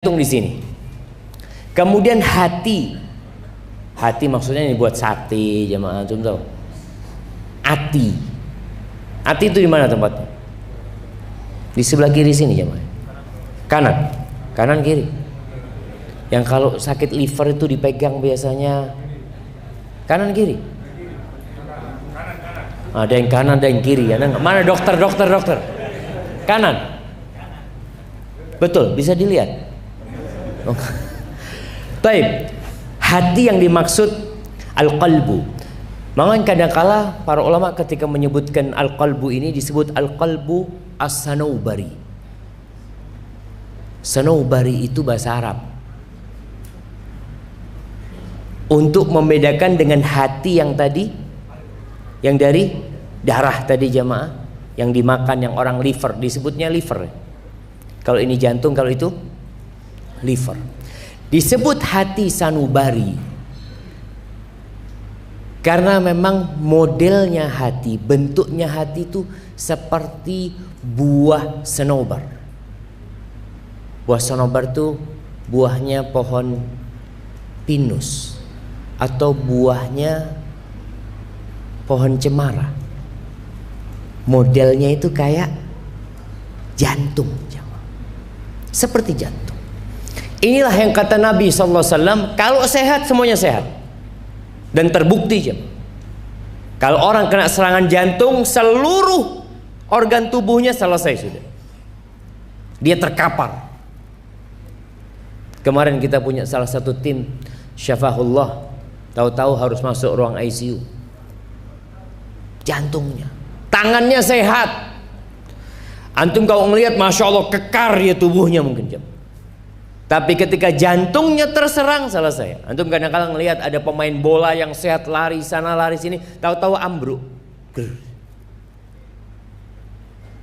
Di sini. Kemudian hati maksudnya ini buat sate jemaah, antum tahu? Ati itu di mana tempatnya? Di sebelah kiri sini jemaah. Kanan kiri. Yang kalau sakit liver itu dipegang biasanya kanan kiri. Ada yang kanan, ada yang kiri. Mana dokter? Kanan. Betul, bisa dilihat. Taib, hati yang dimaksud al-qalbu. Makanya kadangkala para ulama ketika menyebutkan al-qalbu ini disebut al-qalbu as-sanaubari. Sanaubari itu bahasa Arab untuk membedakan dengan hati yang tadi, yang dari darah tadi jamaah, yang dimakan, yang orang liver disebutnya liver. Kalau ini jantung, kalau itu liver. Disebut hati sanubari karena memang modelnya hati, bentuknya hati itu seperti buah senobar. Buah senobar itu buahnya pohon pinus atau buahnya pohon cemara. Modelnya itu kayak jantung, seperti jantung. Inilah yang kata Nabi SAW, kalau sehat semuanya sehat. Dan terbukti kalau orang kena serangan jantung, seluruh organ tubuhnya selesai sudah. Dia terkapar. Kemarin kita punya salah satu tim Syafahullah, tahu-tahu harus masuk ruang ICU. Jantungnya, tangannya sehat. Antum kalau ngelihat, masya Allah, kekar ya tubuhnya mungkin Tapi ketika jantungnya terserang, selesai. Antum kadang-kadang ngelihat ada pemain bola yang sehat, lari sana lari sini, tahu-tahu ambruk.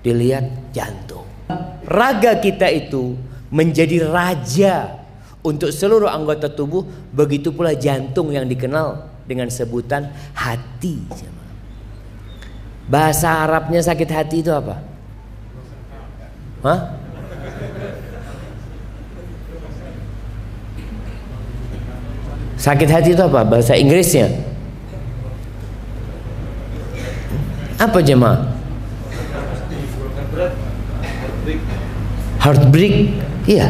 Dilihat jantung. Raga kita itu menjadi raja untuk seluruh anggota tubuh. Begitu pula jantung yang dikenal dengan sebutan hati. Bahasa Arabnya sakit hati itu apa? Hah? Sakit hati itu apa? Bahasa Inggrisnya apa jemaah? Heartbreak. Iya,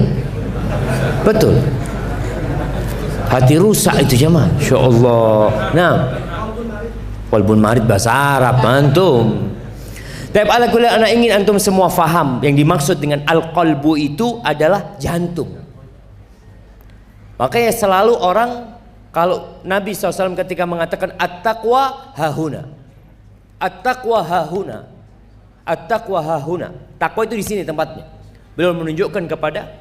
betul. Hati rusak itu jemaah. Insya Allah. Nah, qalbun marid bahasa Arab antum. Tapi ala kulli ana ingin antum semua faham yang dimaksud dengan al-qalbu itu adalah jantung. Makanya selalu orang, kalau Nabi SAW ketika mengatakan at-taqwa hahuna, at-taqwa hahuna, at-taqwa hahuna, takwa itu di sini tempatnya. Beliau menunjukkan kepada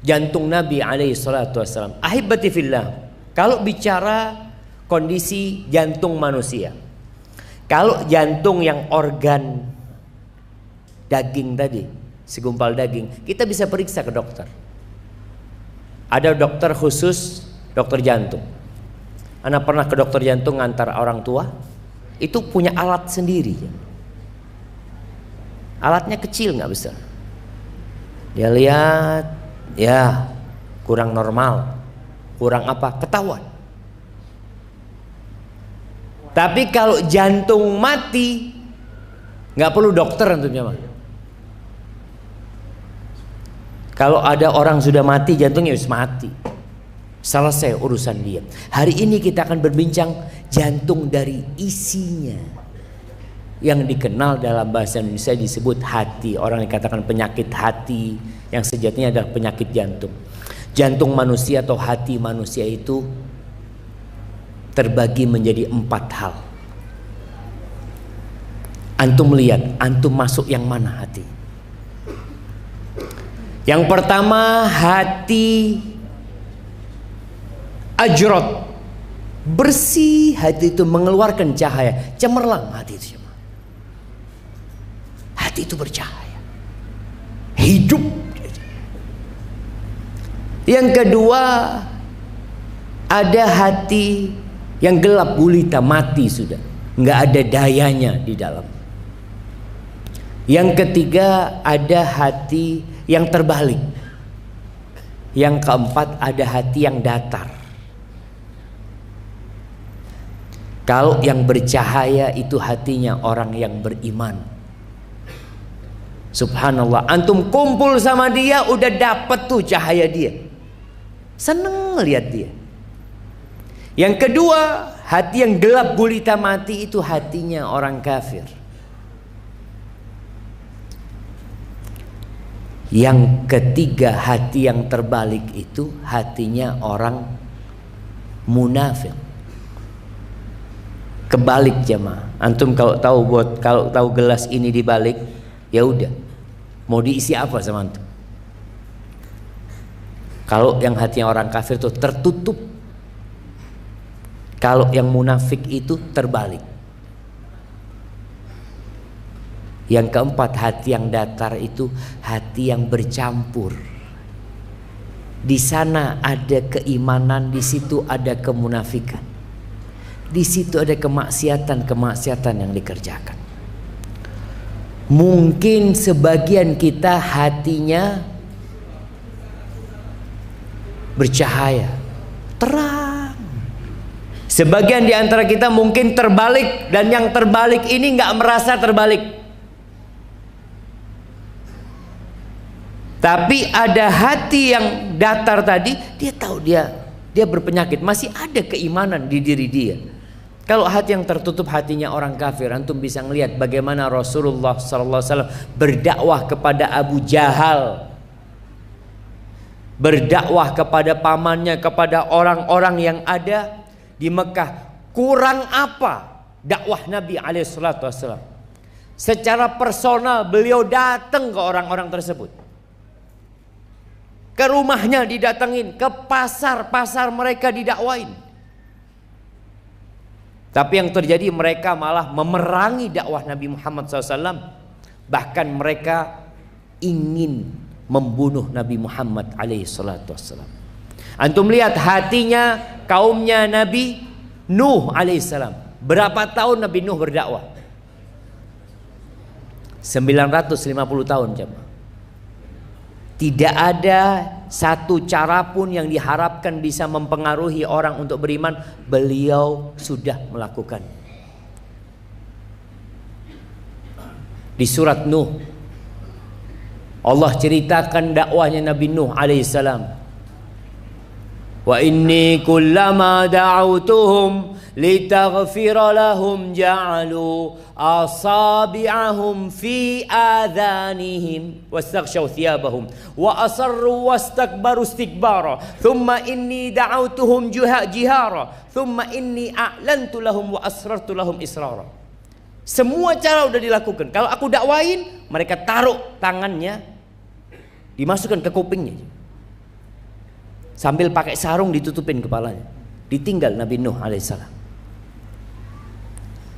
jantung Nabi SAW. Ahibati fillah, kalau bicara kondisi jantung manusia, kalau jantung yang organ daging tadi, segumpal daging, kita bisa periksa ke dokter. Ada dokter khusus, dokter jantung. Anak pernah ke dokter jantung ngantar orang tua, itu punya alat sendiri. Alatnya kecil, nggak besar. Dia lihat, ya kurang normal, kurang apa, ketahuan. Tapi kalau jantung mati, nggak perlu dokter tentunya. Kalau ada orang sudah mati, jantungnya harus mati. Selesai urusan dia. Hari ini kita akan berbincang jantung dari isinya, yang dikenal dalam bahasa Indonesia disebut hati. Orang yang katakan penyakit hati, yang sejatinya adalah penyakit jantung. Jantung manusia atau hati manusia itu terbagi menjadi 4 hal. Antum lihat, antum masuk yang mana hati? Yang pertama, hati ajrot, bersih. Hati itu mengeluarkan cahaya, cemerlang hati itu. Hati itu bercahaya, hidup. Yang kedua, ada hati yang gelap gulita, mati sudah, nggak ada dayanya di dalam. Yang ketiga, ada hati yang terbalik. Yang keempat, ada hati yang datar. Kalau yang bercahaya itu hatinya orang yang beriman. Subhanallah, antum kumpul sama dia udah dapet tuh cahaya dia. Seneng lihat dia. Yang kedua, hati yang gelap gulita mati itu hatinya orang kafir. Yang ketiga, hati yang terbalik itu hatinya orang munafik. Kebalik jemaah. Antum kalau tahu gelas ini dibalik, ya udah. Mau diisi apa sama antum? Kalau yang hatinya orang kafir itu tertutup. Kalau yang munafik itu terbalik. Yang keempat, hati yang datar itu hati yang bercampur. Di sana ada keimanan, di situ ada kemunafikan. Di situ ada kemaksiatan yang dikerjakan. Mungkin sebagian kita hatinya bercahaya, terang. Sebagian di antara kita mungkin terbalik, dan yang terbalik ini nggak merasa terbalik. Tapi ada hati yang datar tadi, dia tahu dia berpenyakit, masih ada keimanan di diri dia. Kalau hati yang tertutup, hatinya orang kafir, antum bisa ngelihat bagaimana Rasulullah SAW berdakwah kepada Abu Jahal, berdakwah kepada pamannya, kepada orang-orang yang ada di Mekah. Kurang apa dakwah Nabi SAW? Secara personal beliau datang ke orang-orang tersebut. Ke rumahnya didatengin, ke pasar mereka didakwain. Tapi yang terjadi, mereka malah memerangi dakwah Nabi Muhammad SAW. Bahkan mereka ingin membunuh Nabi Muhammad SAW. Antum lihat hatinya kaumnya Nabi Nuh alaihissalam. Berapa tahun Nabi Nuh berdakwah? 950 tahun jemaah. Tidak ada satu cara pun yang diharapkan bisa mempengaruhi orang untuk beriman, beliau sudah melakukan. Di surat Nuh, Allah ceritakan dakwahnya Nabi Nuh alaihissalam. Wa inni kullama da'autuhum litaghfira lahum ja'alu asabi'ahum fi adhanihim wastaghshaw thiyabahum wa asarru wastakbaru istikbara thumma inni da'autuhum jihara thumma inni a'lantu lahum wa asrartu lahum israra. Semua cara udah dilakukan. Kalau aku dakwain, mereka taruh tangannya, dimasukkan ke kupingnya, sambil pakai sarung ditutupin kepalanya. Ditinggal Nabi Nuh alaihissalam.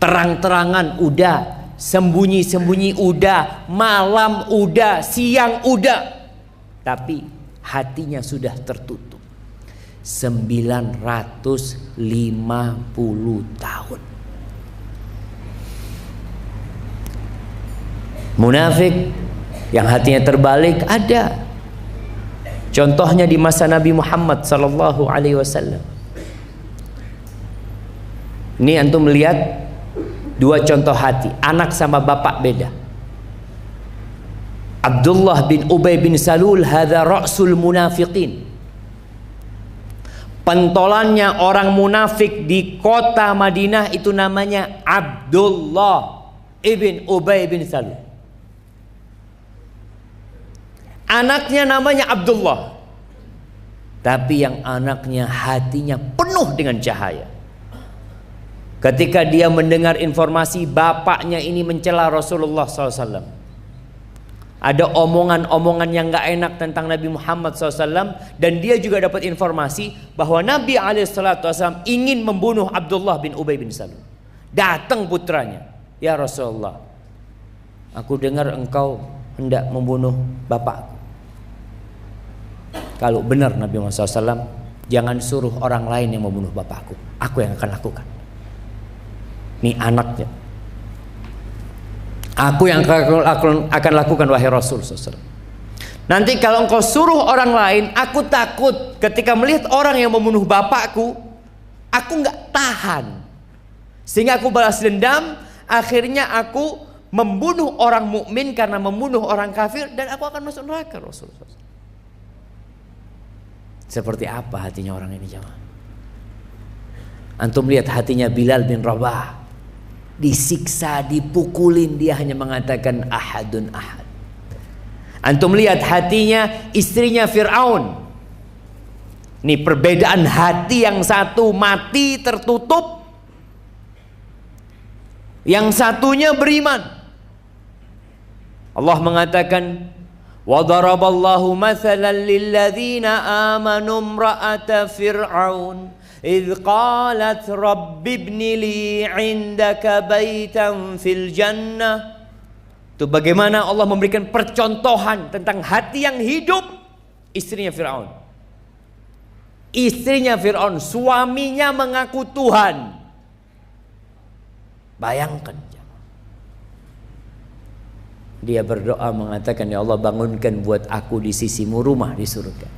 Terang-terangan udah, sembunyi-sembunyi udah, malam udah, siang udah, tapi hatinya sudah tertutup. 950 tahun. Munafik yang hatinya terbalik ada. Contohnya di masa Nabi Muhammad sallallahu alaihi wasallam. Ini antum melihat dua contoh hati, anak sama bapak beda. Abdullah bin Ubay bin Salul, hadza ra'sul munafiqin. Pentolannya orang munafik di kota Madinah itu namanya Abdullah ibn Ubay bin Salul. Anaknya namanya Abdullah, tapi yang anaknya hatinya penuh dengan cahaya. Ketika dia mendengar informasi bapaknya ini mencela Rasulullah SAW, ada omongan-omongan yang gak enak tentang Nabi Muhammad SAW, dan dia juga dapat informasi bahwa Nabi SAW ingin membunuh Abdullah bin Ubay bin Salul. Datang putranya, ya Rasulullah, aku dengar engkau hendak membunuh bapakku. Kalau benar Nabi Muhammad SAW, jangan suruh orang lain yang membunuh bapakku, aku yang akan lakukan. Ini anaknya, aku yang akan lakukan wahai Rasul SAW. Nanti kalau engkau suruh orang lain, aku takut ketika melihat orang yang membunuh bapakku, aku nggak tahan, sehingga aku balas dendam. Akhirnya aku membunuh orang mukmin karena membunuh orang kafir, dan aku akan masuk neraka. Rasulullah. Seperti apa hatinya orang ini jemaah? Antum lihat hatinya Bilal bin Rabah, disiksa, dipukulin, dia hanya mengatakan ahadun ahad. Antum lihat hatinya istrinya Fir'aun. Ini perbedaan hati, yang satu mati tertutup, yang satunya beriman. Allah mengatakan, wa daraballahu mathalan lilladzina amanu imra'ata fir'aun idh qalat rabbi ibni li 'indaka baitan fil jannah. Itu bagaimana Allah memberikan percontohan tentang hati yang hidup istrinya Fir'aun. Istrinya Fir'aun, suaminya mengaku Tuhan. Bayangkan, dia berdoa mengatakan, ya Allah, bangunkan buat aku di sisimu rumah di surga.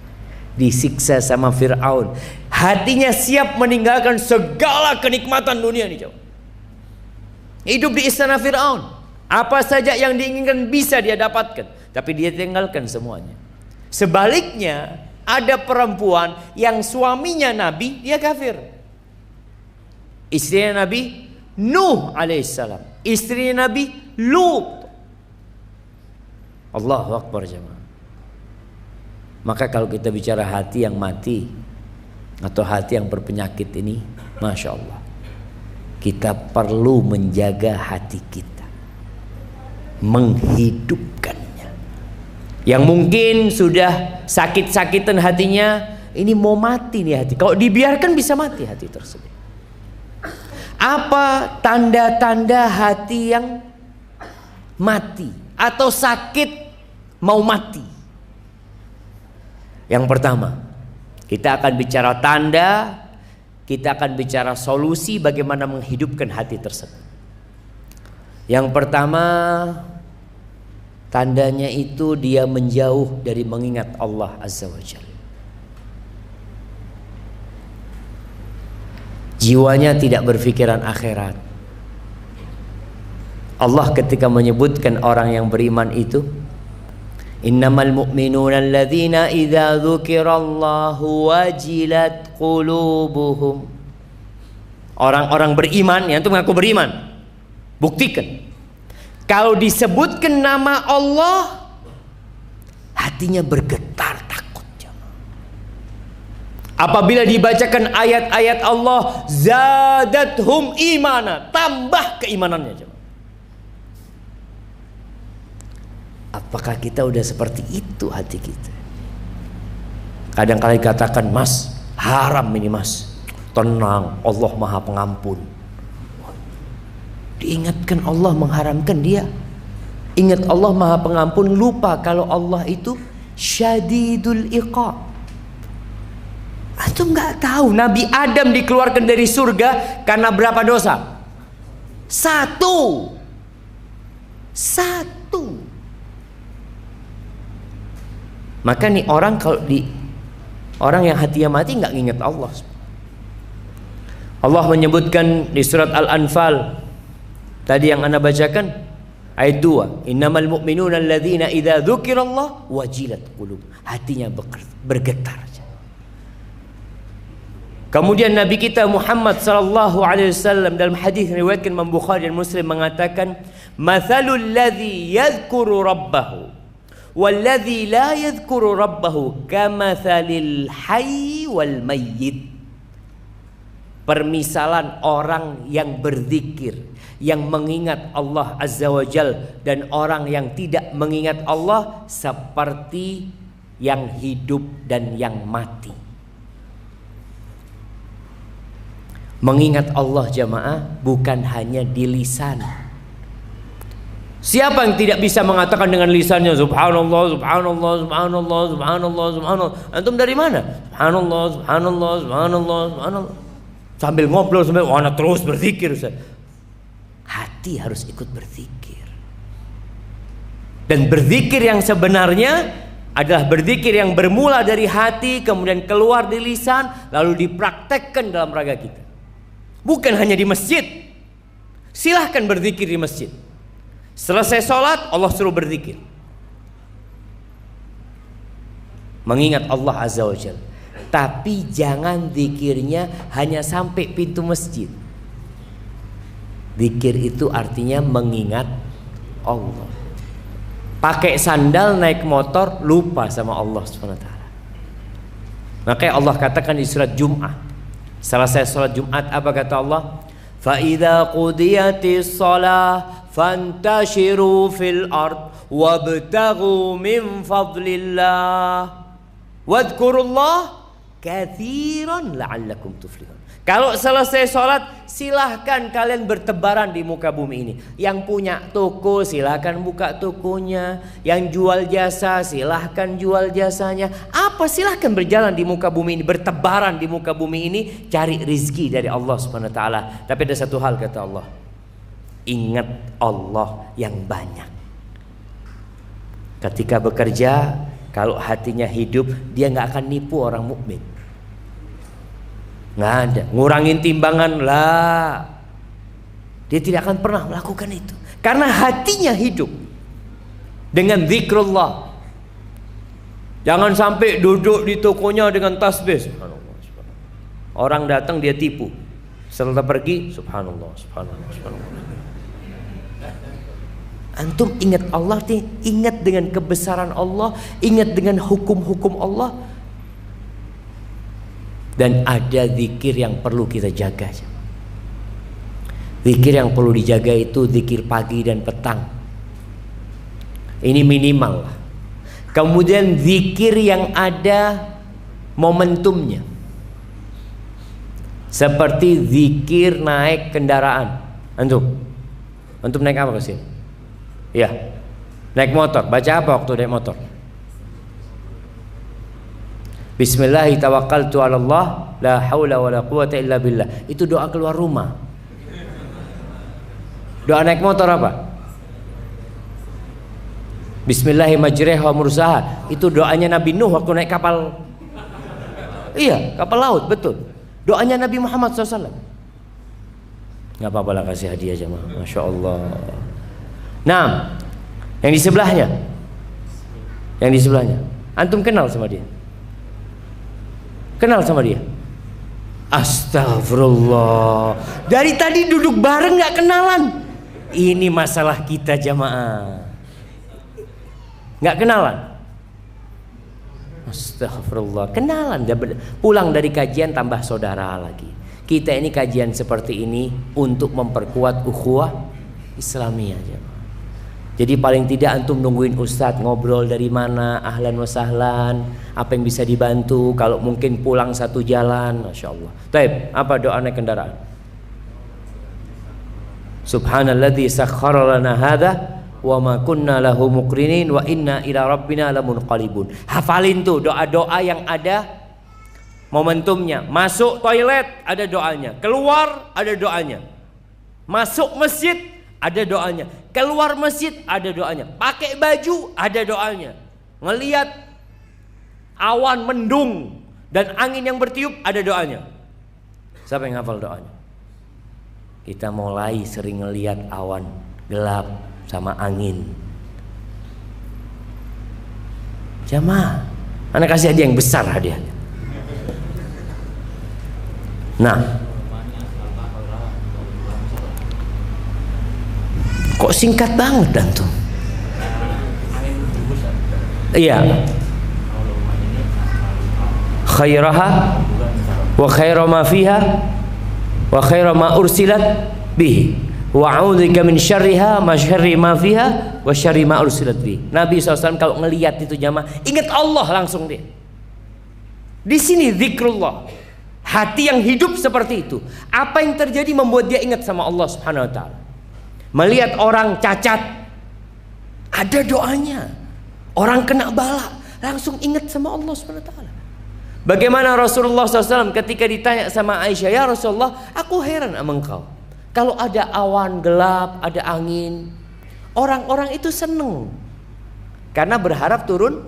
Disiksa sama Fir'aun, hatinya siap meninggalkan segala kenikmatan dunia ini. Hidup di istana Fir'aun, apa saja yang diinginkan bisa dia dapatkan, tapi dia tinggalkan semuanya. Sebaliknya, ada perempuan yang suaminya Nabi, dia kafir. Istrinya Nabi Nuh alaihissalam, istrinya Nabi Lut. Allahu Akbar jemaah. Maka kalau kita bicara hati yang mati atau hati yang berpenyakit ini, Masya Allah, kita perlu menjaga hati kita, menghidupkannya. Yang mungkin sudah sakit-sakitan hatinya, ini mau mati nih hati. Kalau dibiarkan bisa mati hati tersebut. Apa tanda-tanda hati yang mati atau sakit mau mati? Yang pertama, kita akan bicara tanda, kita akan bicara solusi bagaimana menghidupkan hati tersebut. Yang pertama, tandanya itu dia menjauh dari mengingat Allah Azza wa Jalla. Jiwanya tidak berpikiran akhirat. Allah ketika menyebutkan orang yang beriman itu, innamal mu'minuna alladzina idza dzukirallahu wajilat qulubuhum. Orang-orang beriman, yang itu mengaku beriman, buktikan. Kalau disebutkan nama Allah, hatinya bergetar takut. Apabila dibacakan ayat-ayat Allah, zadathum imana, tambah keimanannya. Apakah kita udah seperti itu hati kita? Kadang-kadang katakan, mas, haram ini mas. Tenang, Allah Maha Pengampun. Diingatkan Allah mengharamkan, dia ingat Allah Maha Pengampun, lupa kalau Allah itu syadidul iqab. Antum nggak tahu Nabi Adam dikeluarkan dari surga karena berapa dosa? Satu. Maka nih orang, kalau orang yang hatinya mati nggak ingat Allah. Allah menyebutkan di surat Al-Anfal tadi yang Anda bacakan, ayat 2, innamal mu'minuna alladzina idza dzukirallah wajilat qulub. Hatinya bergetar. Kemudian Nabi kita Muhammad sallallahu alaihi wasallam dalam hadis yang diriwayatkan Imam Bukhari dan Muslim mengatakan, mathalul ladzi yadhkuru rabbahu wal ladzi la yadhkuru rabbahu kamathalil hayy wal mayyit. Permisalan orang yang berzikir, yang mengingat Allah Azza wa Jal, dan orang yang tidak mengingat Allah seperti yang hidup dan yang mati. Mengingat Allah jamaah bukan hanya di lisan. Siapa yang tidak bisa mengatakan dengan lisannya subhanallah, subhanallah, subhanallah, subhanallah, subhanallah? Antum dari mana? Subhanallah, subhanallah, subhanallah, subhanallah. Sambil ngobrol, sambil terus berzikir. Ustaz. Hati harus ikut berzikir. Dan berzikir yang sebenarnya adalah berzikir yang bermula dari hati, kemudian keluar di lisan, lalu dipraktekkan dalam raga kita. Bukan hanya di masjid. Silahkan berzikir di masjid. Selesai sholat, Allah suruh berzikir, mengingat Allah Azza wa Jalla. Tapi jangan zikirnya hanya sampai pintu masjid. Zikir itu artinya mengingat Allah. Pakai sandal naik motor lupa sama Allah SWT. Makanya Allah katakan di surat Jum'ah, selesai sholat Jumat apa kata Allah? Fa idza qudiyatis shalah fantashiru fil ard wabtaghu min fadlillah wadhkurullah katsiran la'allakum tuflihun. Kalau selesai sholat, silahkan kalian bertebaran di muka bumi ini. Yang punya toko silahkan buka tokonya, yang jual jasa silahkan jual jasanya. Apa, silahkan berjalan di muka bumi ini, bertebaran di muka bumi ini, cari rizki dari Allah Subhanahu wa taala. Tapi ada satu hal kata Allah, ingat Allah yang banyak. Ketika bekerja, kalau hatinya hidup, dia nggak akan nipu orang mukmin. Nggak ada, ngurangin timbangan lah. Dia tidak akan pernah melakukan itu, karena hatinya hidup dengan zikrullah. Jangan sampai duduk di tokonya dengan tasbih, subhanallah, subhanallah. Orang datang dia tipu, setelah pergi subhanallah, subhanallah, subhanallah. Antum ingat Allah nih, ingat dengan kebesaran Allah, ingat dengan hukum-hukum Allah. Dan ada zikir yang perlu kita jaga. Zikir yang perlu dijaga itu zikir pagi dan petang. Ini minimal lah. Kemudian zikir yang ada momentumnya, seperti zikir naik kendaraan. Antum naik apa ke sini? Ya, naik motor. Baca apa waktu naik motor? Bismillahi tawakkaltu ala Allah la haula wala quwata illa billah. Itu doa keluar rumah. Doa naik motor apa? Bismillahi majriha wa mursaha. Itu doanya Nabi Nuh waktu naik kapal. Iya, kapal laut, betul. Doanya Nabi Muhammad SAW. Nggak apa-apa lah, kasih hadiah jemaah. Masya Allah. Nah, yang di sebelahnya, antum kenal sama dia? Kenal sama dia? Astagfirullah. Dari tadi duduk bareng nggak kenalan. Ini masalah kita jamaah. Nggak kenalan. Astagfirullah. Kenalan. Pulang dari kajian tambah saudara lagi. Kita ini kajian seperti ini untuk memperkuat ukhuwah Islamiyah jamaah. Jadi paling tidak antum nungguin ustadz ngobrol dari mana, ahlan wa sahlan, apa yang bisa dibantu, kalau mungkin pulang satu jalan, masya Allah. Taib, apa doa naik kendaraan? Subhanalladzi sakhkhara lana hadza wa ma kunna lahu muqrinin wa inna ila rabbina lamunqalibun. Hafalin tuh doa-doa yang ada momentumnya. Masuk toilet ada doanya, keluar ada doanya. Masuk masjid ada doanya, keluar masjid ada doanya, pakai baju ada doanya, ngelihat awan mendung dan angin yang bertiup ada doanya. Siapa yang hafal doanya? Kita mulai sering ngelihat awan gelap sama angin. Jamaah, anak kasih hadiah yang besar hadiahnya. Nah, kok singkat banget antum? Iya. Khairaha wa khaira ma fiha wa khaira ma ursilat bihi wa a'udzika min syarriha ma syarri ma fiha wa syarri ma ursilat bihi. Nabi SAW kalau ngelihat itu jamaah, ingat Allah langsung dia. Di sini zikrullah. Hati yang hidup seperti itu. Apa yang terjadi membuat dia ingat sama Allah Subhanahu wa taala. Melihat orang cacat, ada doanya. Orang kena bala, langsung ingat sama Allah SWT. Bagaimana Rasulullah SAW ketika ditanya sama Aisyah, ya Rasulullah, aku heran sama engkau. Kalau ada awan gelap, ada angin, orang-orang itu seneng karena berharap turun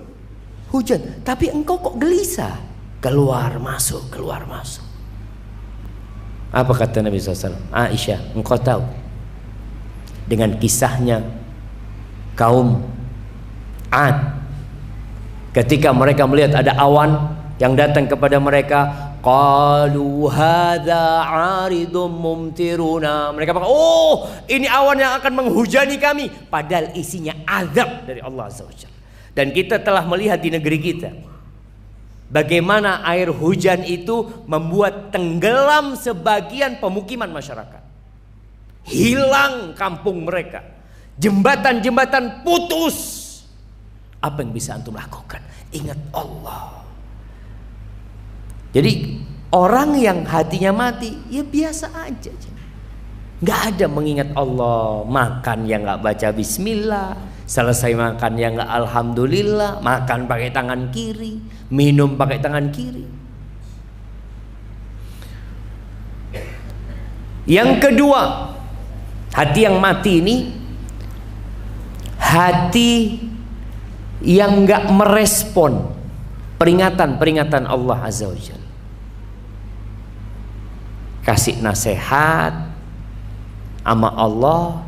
hujan, tapi engkau kok gelisah, keluar masuk, keluar masuk. Apa kata Nabi SAW? Aisyah, engkau tahu dengan kisahnya kaum Ad ketika mereka melihat ada awan yang datang kepada mereka, qalu hadza 'aridum mumtiruna. Mereka bilang, oh ini awan yang akan menghujani kami, padahal isinya azab dari Allah Azza wa Jalla. Dan kita telah melihat di negeri kita bagaimana air hujan itu membuat tenggelam sebagian pemukiman masyarakat, hilang kampung mereka, jembatan-jembatan putus. Apa yang bisa antum lakukan? Ingat Allah. Jadi orang yang hatinya mati, ya biasa aja, nggak ada mengingat Allah. Makan yang nggak baca bismillah, selesai makan yang nggak alhamdulillah, makan pakai tangan kiri, minum pakai tangan kiri. Yang kedua, hati yang mati ini hati yang nggak merespon peringatan-peringatan Allah Azza wa Jalla. Kasih nasihat sama Allah.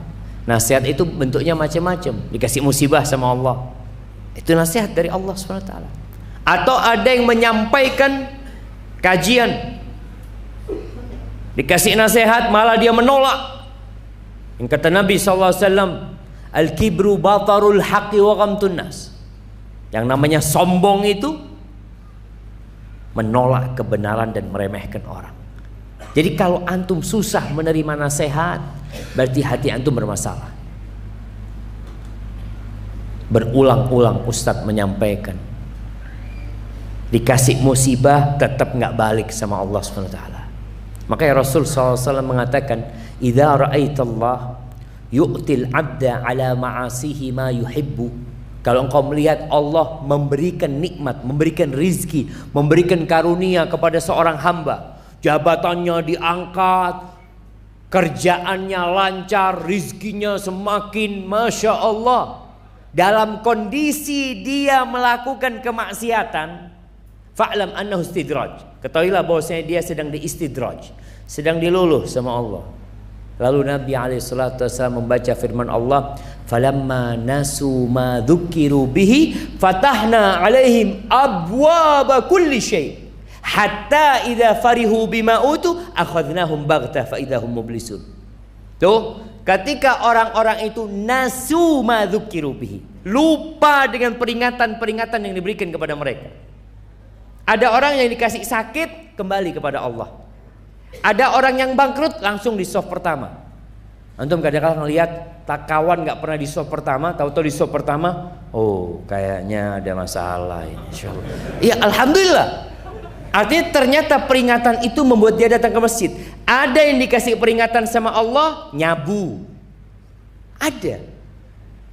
Nasihat itu bentuknya macam-macam. Dikasih musibah sama Allah, itu nasihat dari Allah SWT. Atau ada yang menyampaikan kajian, dikasih nasihat malah dia menolak. Yang kata Nabi SAW, al-kibru batarul haqqi wa ghamtun nas. Yang namanya sombong itu menolak kebenaran dan meremehkan orang. Jadi kalau antum susah menerima nasihat, berarti hati antum bermasalah. Berulang-ulang Ustadz menyampaikan, dikasih musibah tetap nggak balik sama Allah SWT. Makanya Rasul SAW mengatakan, idza ra'aitallah yu'til abda ala ma'asihi ma yuhibbu. Kalau engkau melihat Allah memberikan nikmat, memberikan rizki, memberikan karunia kepada seorang hamba, jabatannya diangkat, kerjaannya lancar, rizkinya semakin Masya Allah, dalam kondisi dia melakukan kemaksiatan, fa'lam annahu istidraj. Ketahuilah bahwasanya dia sedang diistidraj, sedang diluluh sama Allah. Lalu Nabi SAW membaca firman Allah, falamma nasu ma dzukiru bihi fatahna alaihim abwaba kulli syai hatta idza farihu bima utu akhadnahum baghtah fa idza hum mublisun. Tuh, ketika orang-orang itu nasu ma dzukiru bihi, lupa dengan peringatan-peringatan yang diberikan kepada mereka. Ada orang yang dikasih sakit kembali kepada Allah. Ada orang yang bangkrut langsung di soft pertama. Antum kadang-kadang lihat kawan nggak pernah di soft pertama, tahu-tahu di soft pertama, oh kayaknya ada masalah ini. Insyaallah. Iya, alhamdulillah. Artinya ternyata peringatan itu membuat dia datang ke masjid. Ada yang dikasih peringatan sama Allah, nyabu. Ada.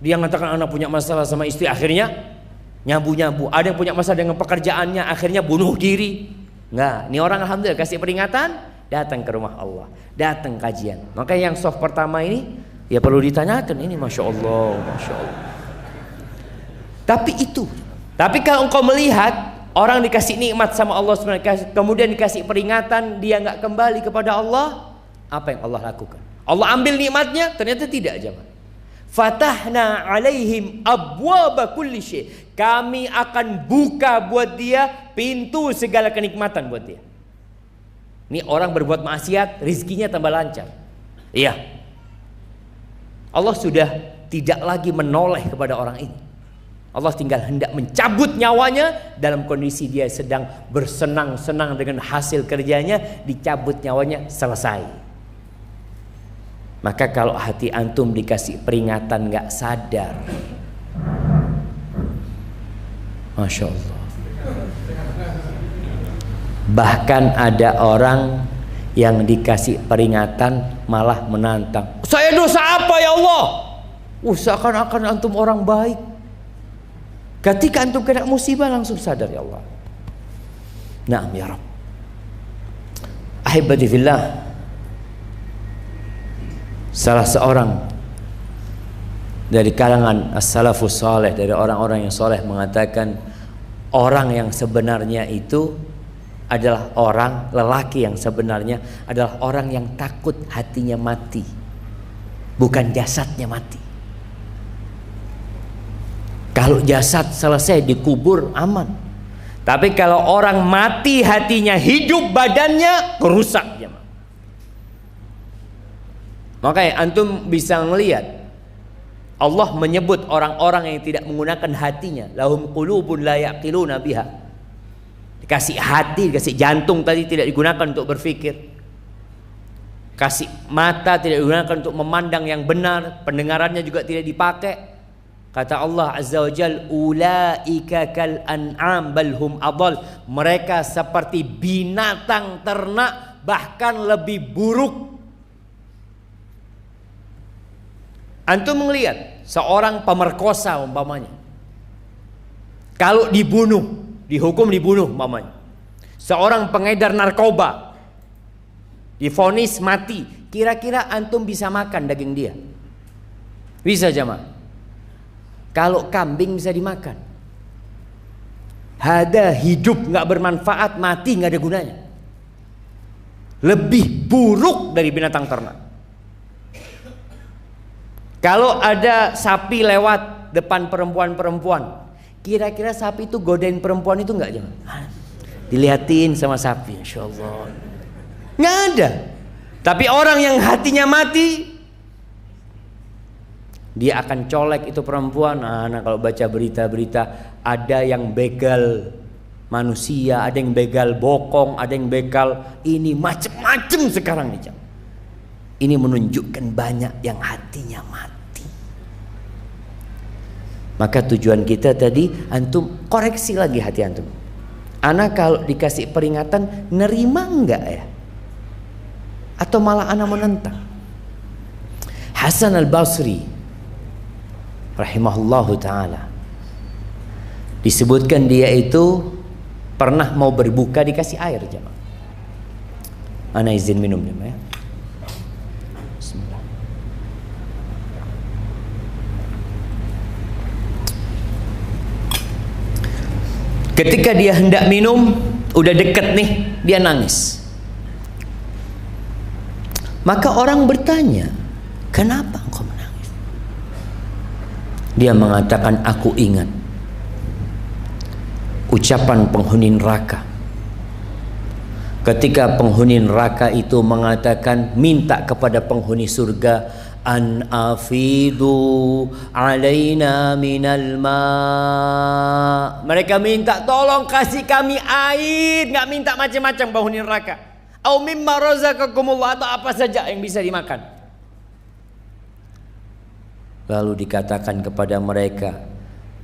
Dia mengatakan anak punya masalah sama istri, akhirnya nyabu-nyabu. Ada yang punya masalah dengan pekerjaannya, akhirnya bunuh diri. Enggak, ini orang alhamdulillah kasih peringatan, datang ke rumah Allah, datang kajian. Maka yang soft pertama ini ya perlu ditanyakan, ini Masya Allah, Masya Allah. Tapi kalau engkau melihat orang dikasih nikmat sama Allah SWT, kemudian dikasih peringatan, dia nggak kembali kepada Allah, apa yang Allah lakukan? Allah ambil nikmatnya, ternyata tidak, jemaah. Fatahna alaihim abwaba kulli syai. Kami akan buka buat dia pintu segala kenikmatan buat dia. Ini orang berbuat maksiat, rizkinya tambah lancar. Iya. Allah sudah tidak lagi menoleh kepada orang ini. Allah tinggal hendak mencabut nyawanya dalam kondisi dia sedang bersenang-senang dengan hasil kerjanya, dicabut nyawanya, selesai. Maka kalau hati antum dikasih peringatan nggak sadar, Masya Allah. Bahkan ada orang yang dikasih peringatan malah menantang, saya dosa apa ya Allah? Seakan-akan antum orang baik. Ketika antum kena musibah langsung sadar, ya Allah. Naam ya Rabb. Ahibati fillah, salah seorang dari kalangan as-salafus saleh, dari orang-orang yang soleh, mengatakan Orang yang sebenarnya itu adalah orang, lelaki yang sebenarnya adalah orang yang takut hatinya mati, bukan jasadnya mati. Kalau jasad selesai dikubur aman, tapi kalau orang mati hatinya, hidup badannya, rusak ya. Makanya antum bisa ngelihat Allah menyebut orang-orang yang tidak menggunakan hatinya, lahum qulubun la yaqiluna biha. Dikasih hati, dikasih jantung tadi tidak digunakan untuk berpikir. Kasih mata tidak digunakan untuk memandang yang benar, pendengarannya juga tidak dipakai. Kata Allah Azza wa Jal, ulaika kal an'am bal hum adall. Mereka seperti binatang ternak, bahkan lebih buruk. Antum melihat seorang pemerkosa umpamanya, kalau dibunuh, dihukum dibunuh umpamanya. Seorang pengedar narkoba divonis mati, kira-kira antum bisa makan daging dia? Bisa jemaah? Kalau kambing bisa dimakan. Ada hidup nggak bermanfaat, mati nggak ada gunanya. Lebih buruk dari binatang ternak. Kalau ada sapi lewat depan perempuan-perempuan, kira-kira sapi itu godain perempuan itu enggak jangan? Dilihatin sama sapi, insya Allah. Nggak ada. Tapi orang yang hatinya mati, dia akan colek itu perempuan. Nah, kalau baca berita-berita, ada yang begal manusia, ada yang begal bokong, ada yang begal ini, macem-macem sekarang nih. Ini menunjukkan banyak yang hatinya mati. Maka tujuan kita tadi, antum koreksi lagi hati antum. Ana kalau dikasih peringatan, nerima enggak ya? Atau malah ana menentang? Hasan al-Basri rahimahullahu ta'ala, disebutkan dia itu pernah mau berbuka dikasih air jemaah. Ana izin minum ya. Ketika dia hendak minum, udah deket nih, dia nangis. Maka orang bertanya, kenapa engkau menangis? Dia mengatakan, aku ingat ucapan penghuni neraka. Ketika penghuni neraka itu mengatakan, minta kepada penghuni surga, an afidu alaina minal ma. Mereka minta tolong kasih kami air, nggak minta macam-macam penghuni neraka. Au mimma razaqakumullah, atau apa saja yang bisa dimakan. Lalu dikatakan kepada mereka,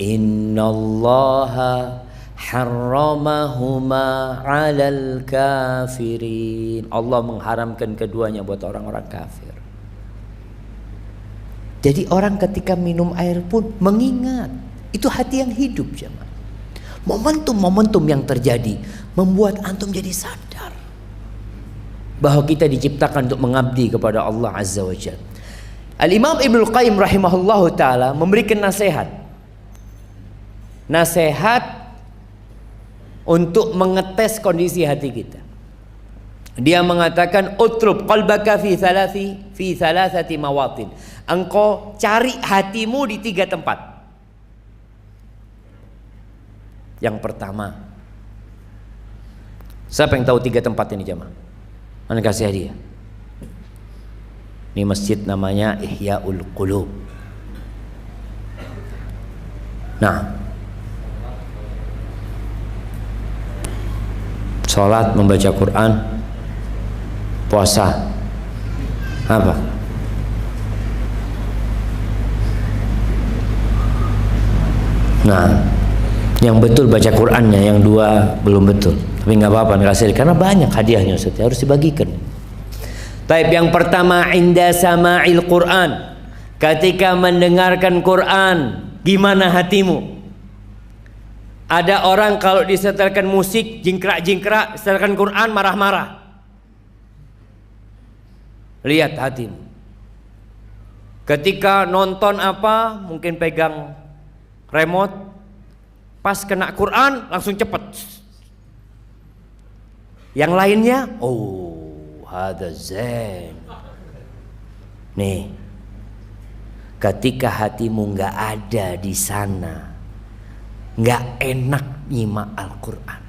innallaha harramahuma 'alal kafirin. Allah mengharamkan keduanya buat orang-orang kafir. Jadi orang ketika minum air pun mengingat, itu hati yang hidup jemaah. Momentum-momentum yang terjadi membuat antum jadi sadar bahwa kita diciptakan untuk mengabdi kepada Allah Azza wa Jalla. Al-Imam Ibnu Qayyim rahimahullahu ta'ala memberikan nasihat untuk mengetes kondisi hati kita. Dia mengatakan, utrub qalbaka fi thalathati mawatin. Engkau cari hatimu di 3 tempat. Yang pertama, siapa yang tahu 3 tempat ini jemaah? Mana kasih hadiah? Ini masjid namanya Ihya'ul Qulub. Nah, sholat, membaca Quran, puasa, apa? Nah, yang betul baca Qurannya, yang 2 belum betul. Tapi nggak apa-apa, kasih, karena banyak hadiahnya Ustaz, harus dibagikan. Taib yang pertama, inda sama'il Quran, ketika mendengarkan Quran, gimana hatimu? Ada orang kalau disetelkan musik jingkrak-jingkrak, setelkan Quran marah-marah. Lihat hatimu. Ketika nonton apa, mungkin pegang remote, Pas kena Quran langsung cepet. Yang lainnya, oh, hadza zain. Nih, ketika hatimu nggak ada di sana, nggak enak nyimak Al-Quran.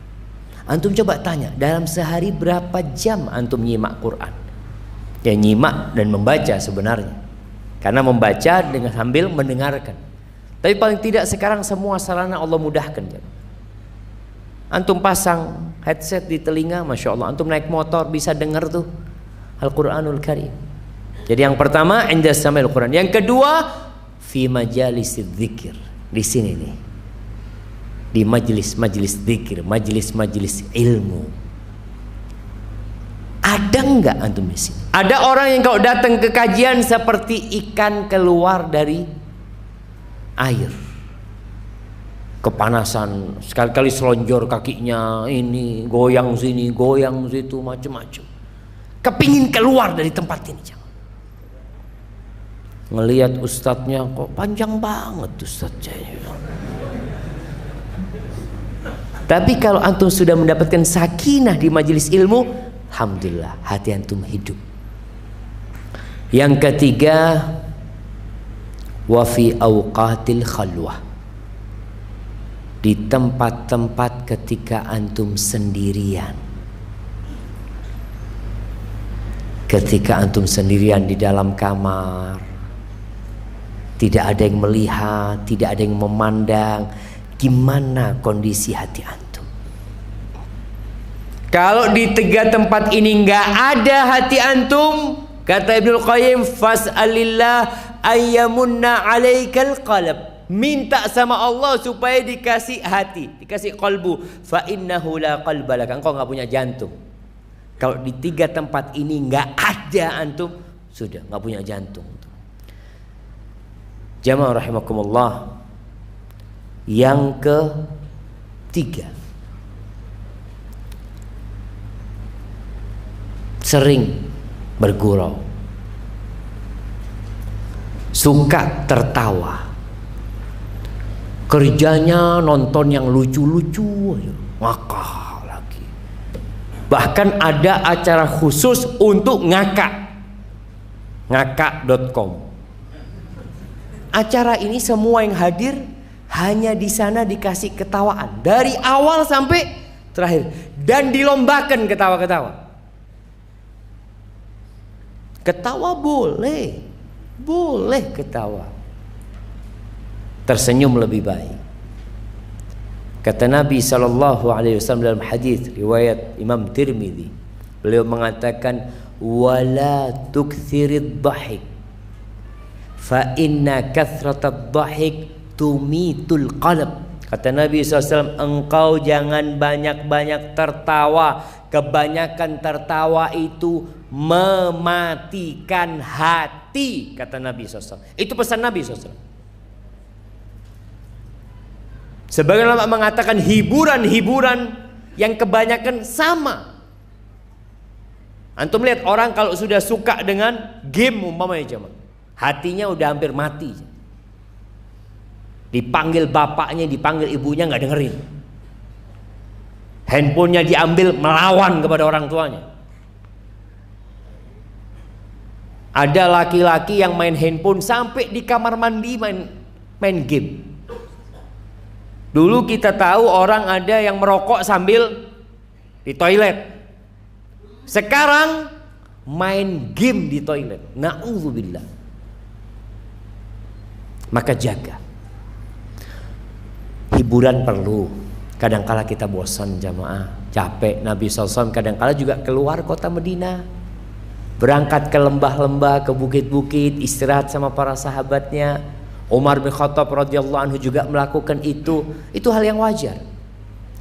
Antum coba tanya, dalam sehari berapa jam antum nyimak Quran? Ya nyimak dan membaca sebenarnya, karena membaca dengan sambil mendengarkan. Tapi paling tidak sekarang semua sarana Allah mudahkan. Antum pasang headset di telinga, Masya Allah. Antum naik motor bisa dengar tuh Al-Quranul Karim. Jadi yang pertama inda sama'il Quran. Yang kedua fi majalisidz dzikir. Di sini nih, di majelis-majelis dzikir, majelis-majelis ilmu. Ada nggak antum di sini? Ada orang yang kalau datang ke kajian seperti ikan keluar dari air, kepanasan, sekali-kali selonjor kakinya, ini goyang sini, goyang situ, macam-macam. Kepingin keluar dari tempat ini, jangan. Ngelihat ustadznya kok panjang banget ustadznya. Tapi kalau antum sudah mendapatkan sakinah di majelis ilmu, alhamdulillah hati antum hidup. Yang ketiga, wa fi awqatil khalwah. Di tempat-tempat ketika antum sendirian. Ketika antum sendirian di dalam kamar, tidak ada yang melihat, tidak ada yang memandang, gimana kondisi hati antum? Kalau di tiga tempat ini nggak ada hati antum, kata Ibnu Qayyim, fas'alillah ayyamunna 'alaikal qalb. Minta sama Allah supaya dikasih hati, dikasih qalbu. Fa innahu la qalba lak. Engkau nggak punya jantung. Kalau di tiga tempat ini nggak ada antum, sudah nggak punya jantung. Jamaah rahimakumullah. Yang ketiga, sering bergurau, suka tertawa, kerjanya nonton yang lucu-lucu, ngakak lagi. Bahkan ada acara khusus untuk ngakak, ngakak.com. Acara ini semua yang hadir hanya di sana dikasih ketawaan dari awal sampai terakhir, dan dilombakan ketawa-ketawa. Ketawa boleh, boleh ketawa. Tersenyum lebih baik. Kata Nabi SAW dalam hadis riwayat Imam Tirmidzi, beliau mengatakan, wala tukthirid dhahik fa inna kathratad dhahik tumitul qalb. Kata Nabi SAW, engkau jangan banyak-banyak tertawa. Kebanyakan tertawa itu mematikan hati, kata Nabi SAW. Itu pesan Nabi SAW. Sebagian ulama mengatakan hiburan-hiburan yang kebanyakan sama. Antum lihat orang kalau sudah suka dengan game umpamanya jemaah, hatinya udah hampir mati. Dipanggil bapaknya, dipanggil ibunya nggak dengerin. Handphonenya diambil, melawan kepada orang tuanya. Ada laki-laki yang main handphone sampai di kamar mandi main game. Dulu kita tahu orang ada yang merokok sambil di toilet. Sekarang main game di toilet. Na'udzubillah. Maka jaga. Hiburan perlu. Kadangkala kita bosan jamaah, capek. Nabi SAW kadangkala juga keluar kota Madinah, berangkat ke lembah-lembah, ke bukit-bukit, istirahat sama para sahabatnya. Umar bin Khattab radhiyallahu anhu juga melakukan itu. Itu hal yang wajar.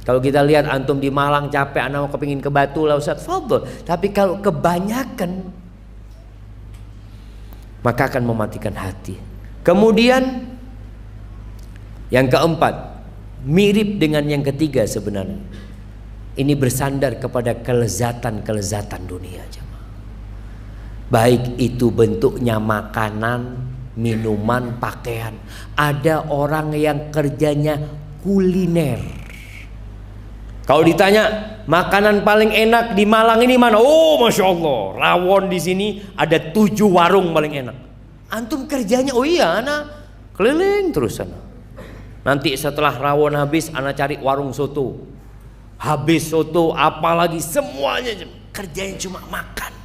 Kalau kita lihat antum di Malang capek, anak mau kepingin ke Batu lah Ustaz, fadhol. Tapi kalau kebanyakan, maka akan mematikan hati. Kemudian yang keempat, mirip dengan yang ketiga sebenarnya. Ini bersandar kepada kelezatan-kelezatan dunia. Baik itu bentuknya makanan, minuman, pakaian. Ada orang yang kerjanya kuliner. Kalau ditanya makanan paling enak di Malang ini mana? Oh, masya Allah, rawon di sini ada 7 warung paling enak. Antum kerjanya, oh iya, ana keliling terus sana. Nanti setelah rawon habis, ana cari warung soto. Habis soto, apalagi semuanya kerjanya cuma makan.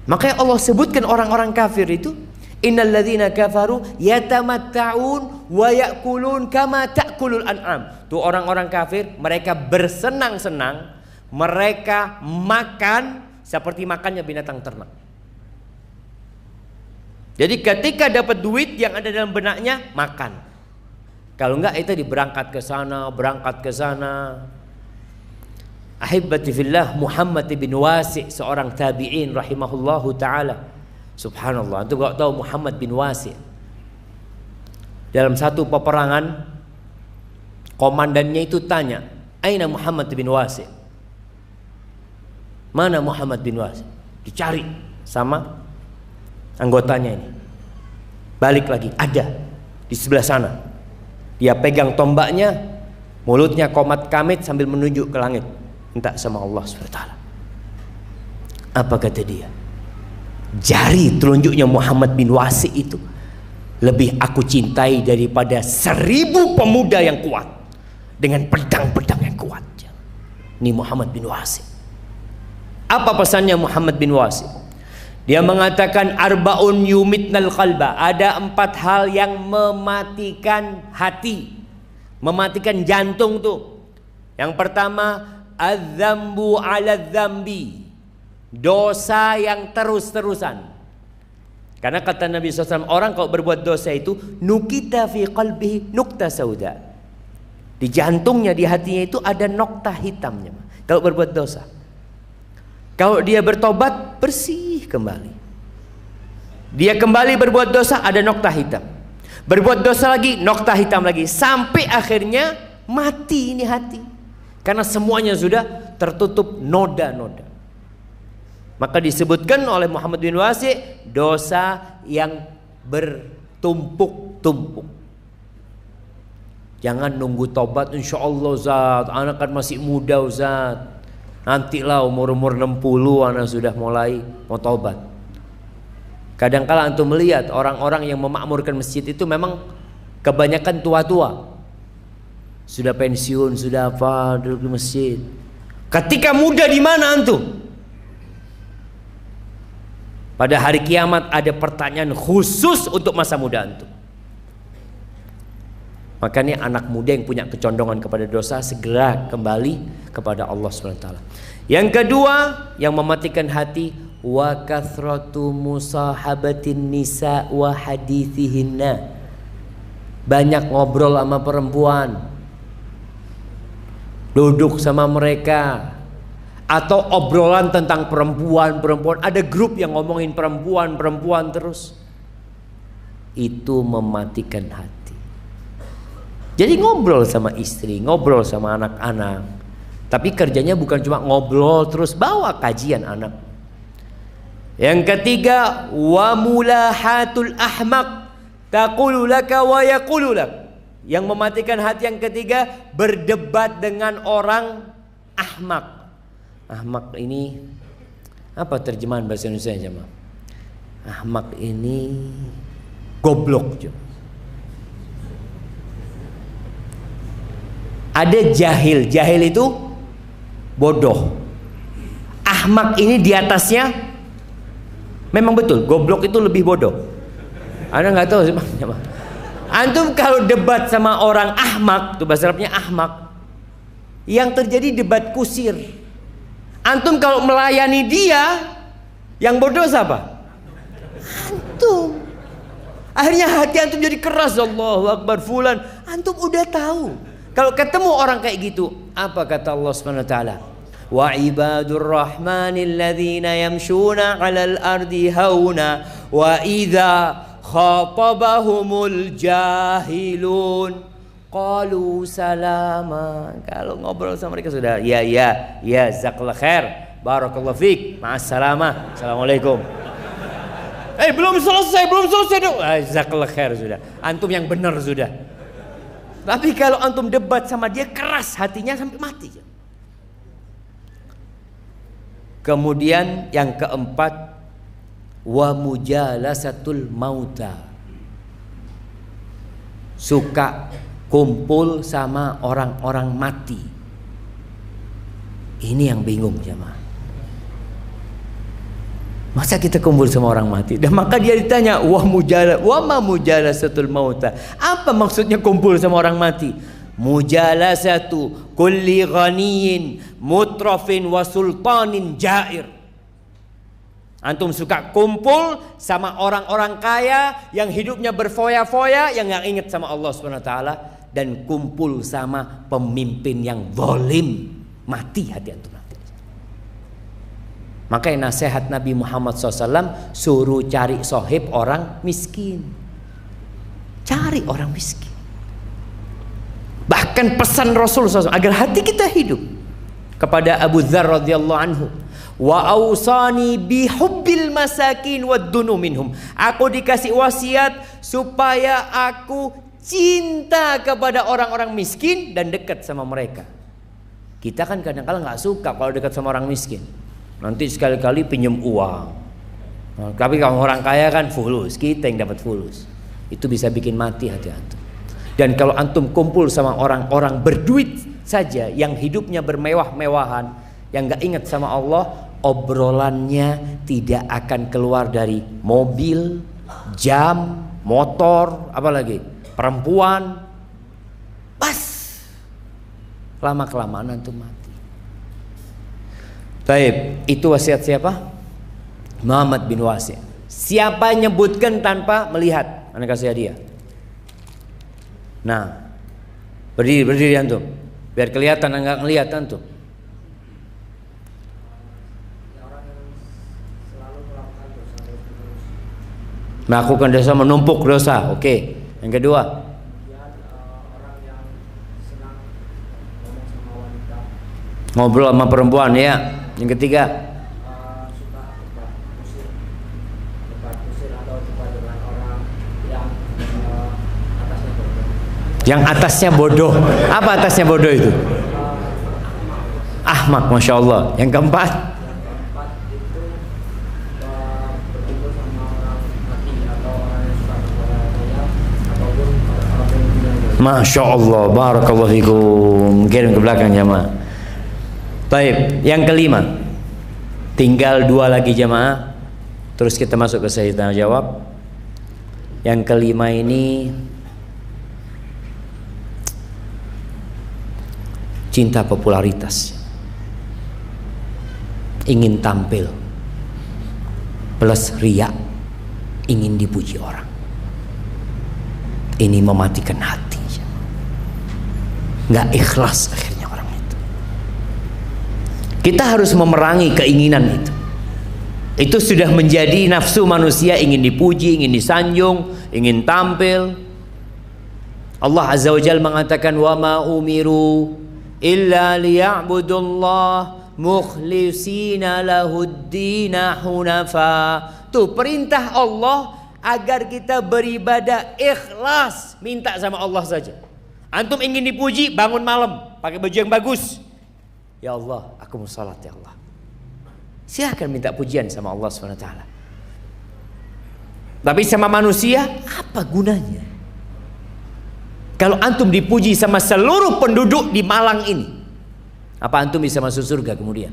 Makanya Allah sebutkan orang-orang kafir itu, innalladzina kafaru yatamatta'un wa ya'kulun kama ta'kulul an'am. Tuh orang-orang kafir, mereka bersenang-senang, mereka makan seperti makannya binatang ternak. Jadi ketika dapat duit yang ada dalam benaknya makan. Kalau enggak itu berangkat ke sana, berangkat ke sana. Ahibbati fillah, Muhammad bin Wasi, seorang tabi'in rahimahullahu taala. Subhanallah, antum enggak tahu Muhammad bin Wasi. Dalam satu peperangan, komandannya itu tanya, "Aina Muhammad bin Wasi?" Mana Muhammad bin Wasi? Dicari sama anggotanya ini. Balik lagi, ada di sebelah sana. Dia pegang tombaknya, mulutnya komat kamit sambil menunjuk ke langit, minta sama Allah SWT. Apa kata dia? Jari telunjuknya Muhammad bin Wasi itu lebih aku cintai daripada 1000 pemuda yang kuat dengan pedang-pedang yang kuat. Ini Muhammad bin Wasi. Apa pesannya Muhammad bin Wasi? Dia mengatakan arbaun yumitnal qalba. Ada 4 hal yang mematikan hati, mematikan jantung tuh. Yang pertama, adzambu ala dzambi, dosa yang terus-terusan. Karena kata Nabi SAW, orang kalau berbuat dosa itu nukita fi qalbihi nukta sauda. Di jantungnya, di hatinya itu ada nokta hitamnya kalau berbuat dosa. Kalau dia bertobat, bersih kembali. Dia kembali berbuat dosa, ada nokta hitam. Berbuat dosa lagi, nokta hitam lagi. Sampai akhirnya mati ini hati. Karena semuanya sudah tertutup noda-noda. Maka disebutkan oleh Muhammad bin Wasi, dosa yang bertumpuk-tumpuk. Jangan nunggu tobat, insya Allah Ustaz, anak kan masih muda Ustaz. Nantilah umur-umur 60 anak sudah mulai mau tobat. Kadang-kala antum melihat orang-orang yang memakmurkan masjid itu memang kebanyakan tua-tua. Sudah pensiun, sudah apa, duduk di masjid. Ketika muda di mana antum? Pada hari kiamat ada pertanyaan khusus untuk masa muda antum. Makanya anak muda yang punya kecondongan kepada dosa segera kembali kepada Allah SWT. Yang kedua yang mematikan hati, wa kathratu musahabatin nisa wa hadithihinna. Banyak ngobrol sama perempuan, duduk sama mereka, atau obrolan tentang perempuan. Ada grup yang ngomongin perempuan terus. Itu mematikan hati. Jadi ngobrol sama istri, ngobrol sama anak-anak. Tapi kerjanya bukan cuma ngobrol terus, bawa kajian anak. Yang ketiga, wa mulahatul ahmaq taqulu laka wa yaqulu lak. Yang mematikan hati yang ketiga, berdebat dengan orang ahmak. Ahmak ini apa terjemahan bahasa Indonesia jemaah? Ahmak ini goblok juga. Ada jahil, jahil itu bodoh. Ahmak ini di atasnya, memang betul, goblok itu lebih bodoh. Anda nggak tahu sih, antum kalau debat sama orang ahmak, tuh bahasa Arabnya ahmak, yang terjadi debat kusir. Antum kalau melayani dia, yang bodoh siapa? Antum. Akhirnya hati antum jadi keras. Allahu Akbar fulan. Antum udah tahu. Kalau ketemu orang kayak gitu, apa kata Allah Subhanahu wa taala? Wa ibadur rahmanil ladzina yamshuna 'alal ardi hauna wa idza khatabahumul jahilun qalu salama. Kalau ngobrol sama mereka sudah ya jazakallahu khair, barakallahu fik, ma'assalamah, assalamualaikum. Belum selesai tuh. Jazakallahu khair sudah. Antum yang benar sudah. Tapi kalau antum debat sama dia keras hatinya sampai mati. Kemudian yang keempat, wa mujalasatul mauta. Suka kumpul sama orang-orang mati. Ini yang bingung jemaah. Masa kita kumpul sama orang mati? Dan maka dia ditanya, wa ma mujalasatul mauta. Apa maksudnya kumpul sama orang mati? Mujalasatu kulli ghaniyin mutrafin wa sultanin jair. Antum suka kumpul sama orang-orang kaya yang hidupnya berfoya-foya, yang nggak ingat sama Allah Subhanahu wa taala, dan kumpul sama pemimpin yang zalim, mati hati antum. Makanya nasihat Nabi Muhammad SAW, suruh cari sohib orang miskin. Cari orang miskin. Bahkan pesan Rasul SAW agar hati kita hidup. Kepada Abu Dzar radhiyallahu anhu, wa ausani bihubbil masakin waddunu minhum. Aku dikasih wasiat supaya aku cinta kepada orang-orang miskin dan dekat sama mereka. Kita kan kadang-kadang nggak suka kalau dekat sama orang miskin. Nanti sekali-kali pinjam uang. Tapi kalau orang kaya kan fulus, kita yang dapat fulus. Itu bisa bikin mati hati antum. Dan kalau antum kumpul sama orang-orang berduit saja, yang hidupnya bermewah-mewahan, yang gak ingat sama Allah, obrolannya tidak akan keluar dari mobil, jam, motor, apalagi perempuan. Pas lama-kelamaan antum mati. Baik, itu wasiat siapa? Muhammad bin Wasi'. Siapa nyebutkan tanpa melihat? Anda kasih hadiah. Nah, berdiri antum, biar kelihatan enggak ngelihat antum. Melakukan dosa, menumpuk dosa. Oke. Yang kedua, ngobrol sama perempuan ya. Yang ketiga, suka debat kusir atau debat dengan orang yang atasnya bodoh. yang atasnya bodoh. Apa atasnya bodoh itu? Ahmak, masya Allah. Yang keempat, itu berkumpul sama orang mati atau orang yang suka berfoya-foya ataupun orang yang masya Allah, barakallahu fikum. Kirim ke belakang jamaah. Baik, yang kelima, tinggal 2 lagi jamaah. Terus kita masuk ke sesi tanya jawab. Yang kelima ini cinta popularitas, ingin tampil, plus riya, ingin dipuji orang. Ini mematikan hati, nggak ikhlas akhirnya orang itu. Kita harus memerangi keinginan itu. Itu sudah menjadi nafsu manusia, ingin dipuji, ingin disanjung, ingin tampil. Allah Azza wa Jalla mengatakan, wa ma umiru illa liya'budullah mukhlisina lahuddina hunafa. Tuh perintah Allah agar kita beribadah ikhlas, minta sama Allah saja. Antum ingin dipuji, bangun malam pakai baju yang bagus. Ya Allah, aku mau salat ya Allah. Silahkan minta pujian sama Allah SWT. Tapi sama manusia, apa gunanya? Kalau antum dipuji sama seluruh penduduk di Malang ini, apa antum bisa masuk surga kemudian?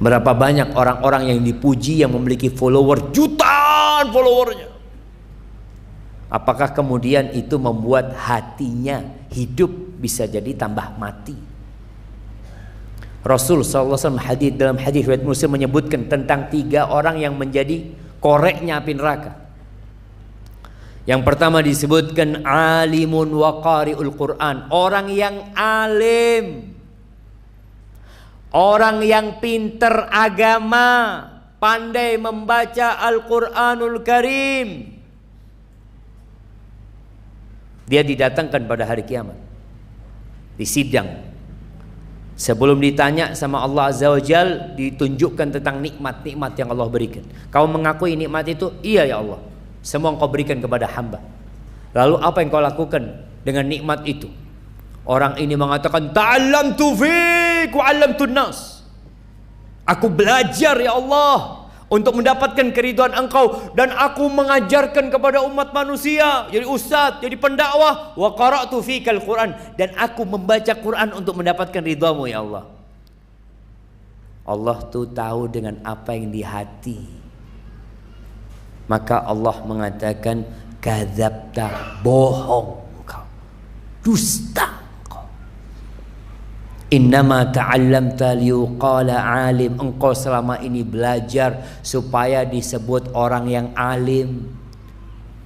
Berapa banyak orang-orang yang dipuji yang memiliki follower, jutaan followernya. Apakah kemudian itu membuat hatinya hidup, bisa jadi tambah mati? Rasul SAW dalam hadis riwayat Muslim menyebutkan tentang 3 orang yang menjadi koreknya api neraka. Yang pertama disebutkan alimun wa qari'ul Quran, orang yang alim, orang yang pinter agama, pandai membaca Al-Quranul Karim. Dia didatangkan pada hari kiamat, di sidang. Sebelum ditanya sama Allah Azza wa Jal, ditunjukkan tentang nikmat-nikmat yang Allah berikan. Kau mengakui nikmat itu? Iya ya Allah, semua Engkau berikan kepada hamba. Lalu apa yang kau lakukan dengan nikmat itu? Orang ini mengatakan, ta'allamtu fik wa 'allamtun nas. Aku belajar ya Allah untuk mendapatkan keridhaan Engkau, dan aku mengajarkan kepada umat manusia, jadi ustaz, jadi pendakwah. Wa qara'tu fikal Quran, dan aku membaca Quran untuk mendapatkan ridhamu ya Allah. Allah tuh tahu dengan apa yang di hati. Maka Allah mengatakan, kadzabta, bohong engkau, dusta. Innama ta'allamta liyuqala alim. Engkau selama ini belajar supaya disebut orang yang alim.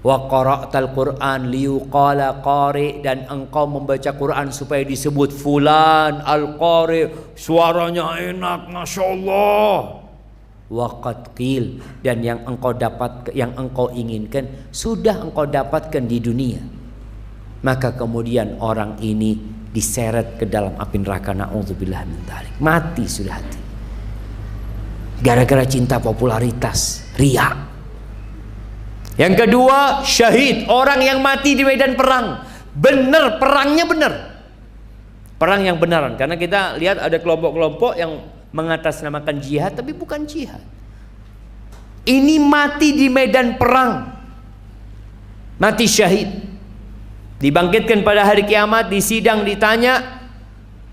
Wa qara'tal Qur'an liyuqala qari, dan engkau membaca Quran supaya disebut fulan al-qari, suaranya enak, Masya Allah. Wa qad qil, dan yang engkau dapat, yang engkau inginkan sudah engkau dapatkan di dunia. Maka kemudian orang ini diseret ke dalam api neraka, na'udzubillah min dzalik. Mati sudah hati, gara-gara cinta popularitas, riya. Yang kedua, syahid, orang yang mati di medan perang. Benar, perangnya benar, perang yang benaran. Karena kita lihat ada kelompok-kelompok yang mengatasnamakan jihad, tapi bukan jihad. Ini mati di medan perang, mati syahid. Dibangkitkan pada hari kiamat, di sidang ditanya,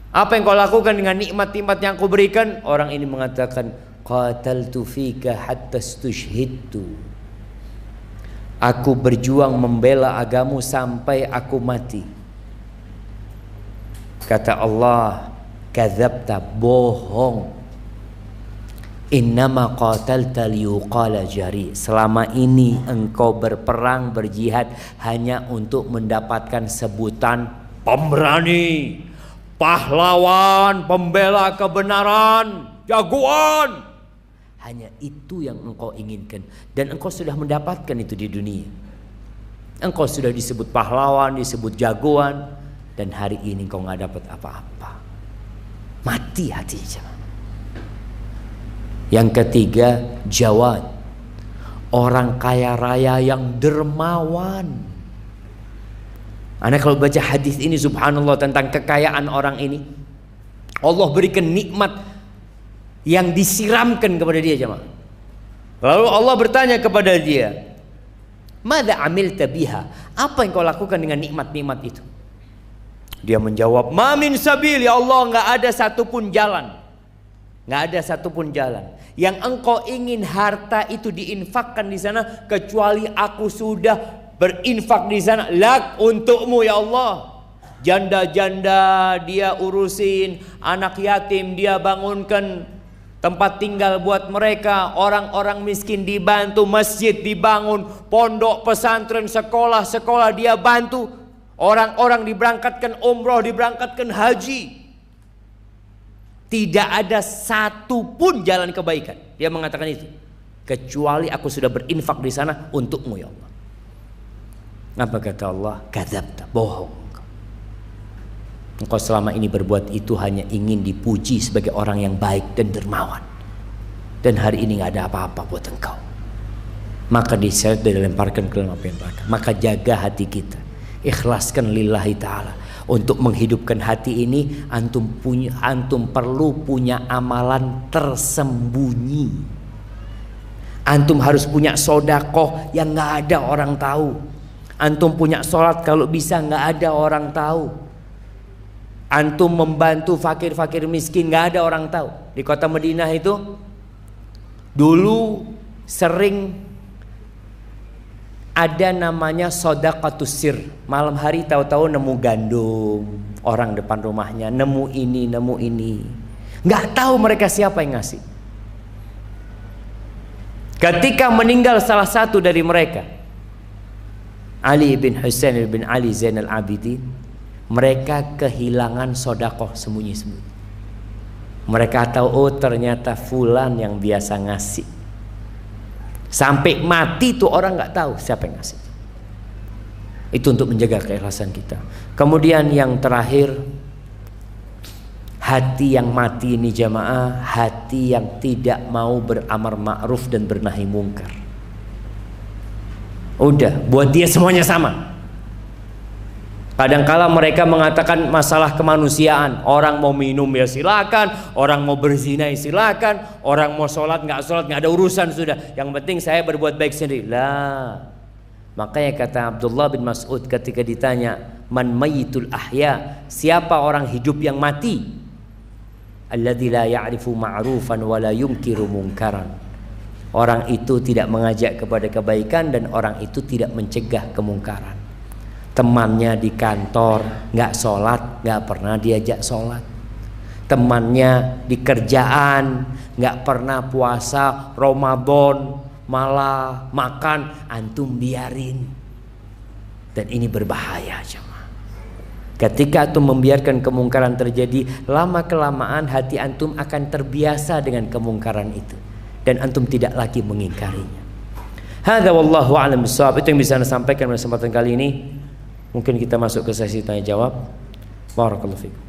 apa yang kau lakukan dengan nikmat-nikmat yang aku berikan? Orang ini mengatakan, qataltu fika hatta stushhidtu. Aku berjuang membela agamu sampai aku mati. Kata Allah, kadzabta, bohong. Innama qatalta liyuqala jari. Selama ini engkau berperang, berjihad hanya untuk mendapatkan sebutan pemberani, pahlawan, pembela kebenaran, jagoan. Hanya itu yang engkau inginkan, dan engkau sudah mendapatkan itu di dunia. Engkau sudah disebut pahlawan, disebut jagoan, dan hari ini engkau nggak dapat apa-apa. Mati hatinya. Yang ketiga, jawad, orang kaya raya yang dermawan. Anda kalau baca hadis ini, subhanallah, tentang kekayaan orang ini, Allah berikan nikmat yang disiramkan kepada dia, jemaah. Lalu Allah bertanya kepada dia, madza amilta biha? Apa yang kau lakukan dengan nikmat-nikmat itu? Dia menjawab, ma min sabil, ya Allah, nggak ada satupun jalan. Nggak ada satupun jalan yang engkau ingin harta itu diinfakkan di sana, kecuali aku sudah berinfak di sana. Lak, untukmu ya Allah. Janda-janda dia urusin, anak yatim dia bangunkan tempat tinggal buat mereka, orang-orang miskin dibantu, masjid dibangun, pondok pesantren, sekolah-sekolah dia bantu, orang-orang diberangkatkan umroh, diberangkatkan haji. Tidak ada satu pun jalan kebaikan, dia mengatakan itu, kecuali aku sudah berinfak di sana untukmu ya Allah. Apa kata Allah? Kadzabta, bohong. Engkau selama ini berbuat itu hanya ingin dipuji sebagai orang yang baik dan dermawan, dan hari ini nggak ada apa-apa buat engkau. Maka diseret dan dilemparkan ke dalam api neraka. Maka jaga hati kita, ikhlaskan lillahi ta'ala. Untuk menghidupkan hati ini, antum perlu punya amalan tersembunyi. Antum harus punya sodakoh yang nggak ada orang tahu. Antum punya sholat kalau bisa nggak ada orang tahu. Antum membantu fakir-fakir miskin nggak ada orang tahu. Di kota Madinah itu dulu sering ada namanya shadaqatus sir. Malam hari tahu-tahu nemu gandum orang depan rumahnya, nemu ini. Nggak tahu mereka siapa yang ngasih. Ketika meninggal salah satu dari mereka, Ali bin Husain bin Ali Zainal Abidin, mereka kehilangan sodakoh sembunyi-sembunyi. Mereka tahu, oh ternyata fulan yang biasa ngasih. Sampai mati tuh orang nggak tahu siapa yang ngasih. Itu untuk menjaga keikhlasan kita. Kemudian yang terakhir, hati yang mati ini jamaah, hati yang tidak mau beramar ma'ruf dan bernahi mungkar. Udah, buat dia semuanya sama. Kadangkala mereka mengatakan masalah kemanusiaan. Orang mau minum ya silakan, orang mau berzina ya silakan, orang mau sholat nggak ada urusan sudah. Yang penting saya berbuat baik sendiri. Lah. Makanya kata Abdullah bin Mas'ud ketika ditanya, man mayyitul ahya, siapa orang hidup yang mati? Alladzi la ya'rifu ma'rufan wa la yunkiru munkaran. Orang itu tidak mengajak kepada kebaikan dan orang itu tidak mencegah kemungkaran. Temannya di kantor nggak sholat, nggak pernah diajak sholat. Temannya di kerjaan nggak pernah puasa Ramadan, malah makan, antum biarin. Dan ini berbahaya jemaah. Ketika antum membiarkan kemungkaran terjadi, lama kelamaan hati antum akan terbiasa dengan kemungkaran itu dan antum tidak lagi mengingkarinya. Hadza wallahu a'lam bishawab. Itu yang bisa saya sampaikan pada kesempatan kali ini. Mungkin kita masuk ke sesi tanya jawab. Barakallahu fikum.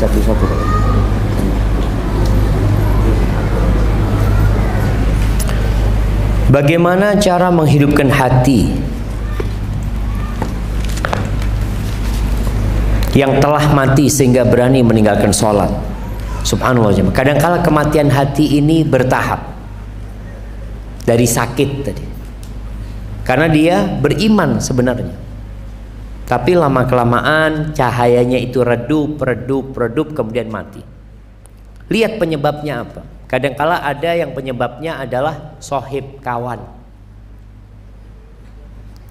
Satu-satu. Bagaimana cara menghidupkan hati yang telah mati sehingga berani meninggalkan sholat? Subhanallah jemaah. Kadang-kala kematian hati ini bertahap. Dari sakit tadi. Karena dia beriman sebenarnya. Tapi lama-kelamaan cahayanya itu redup kemudian mati. Lihat penyebabnya apa? Kadangkala ada yang penyebabnya adalah sohib, kawan.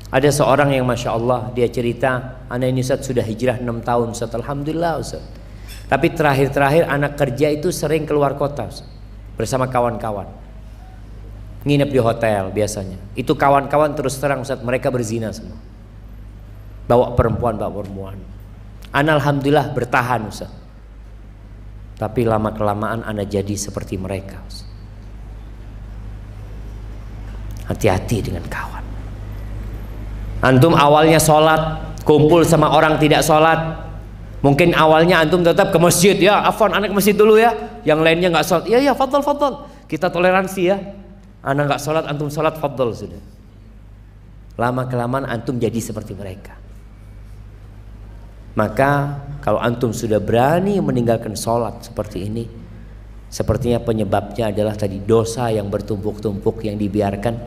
Ada seorang yang Masya Allah, dia cerita, anak ini Ustaz sudah hijrah 6 tahun Ustaz, Alhamdulillah Ustaz. Tapi terakhir-terakhir anak kerja itu sering keluar kota Ustaz, bersama kawan-kawan. Nginep di hotel biasanya. Itu kawan-kawan terus terang Ustaz, mereka berzina semua. Bawa perempuan. Ana Alhamdulillah bertahan Ustaz. Tapi lama kelamaan ana jadi seperti mereka. Hati-hati dengan kawan. Antum awalnya sholat, kumpul sama orang tidak sholat. Mungkin awalnya antum tetap ke masjid, ya afwan anak ke masjid dulu ya. Yang lainnya nggak sholat, ya fadl. Kita toleransi ya. Anak nggak sholat, antum sholat fadl sudah. Lama kelamaan antum jadi seperti mereka. Maka kalau antum sudah berani meninggalkan sholat seperti ini, sepertinya penyebabnya adalah tadi dosa yang bertumpuk-tumpuk yang dibiarkan,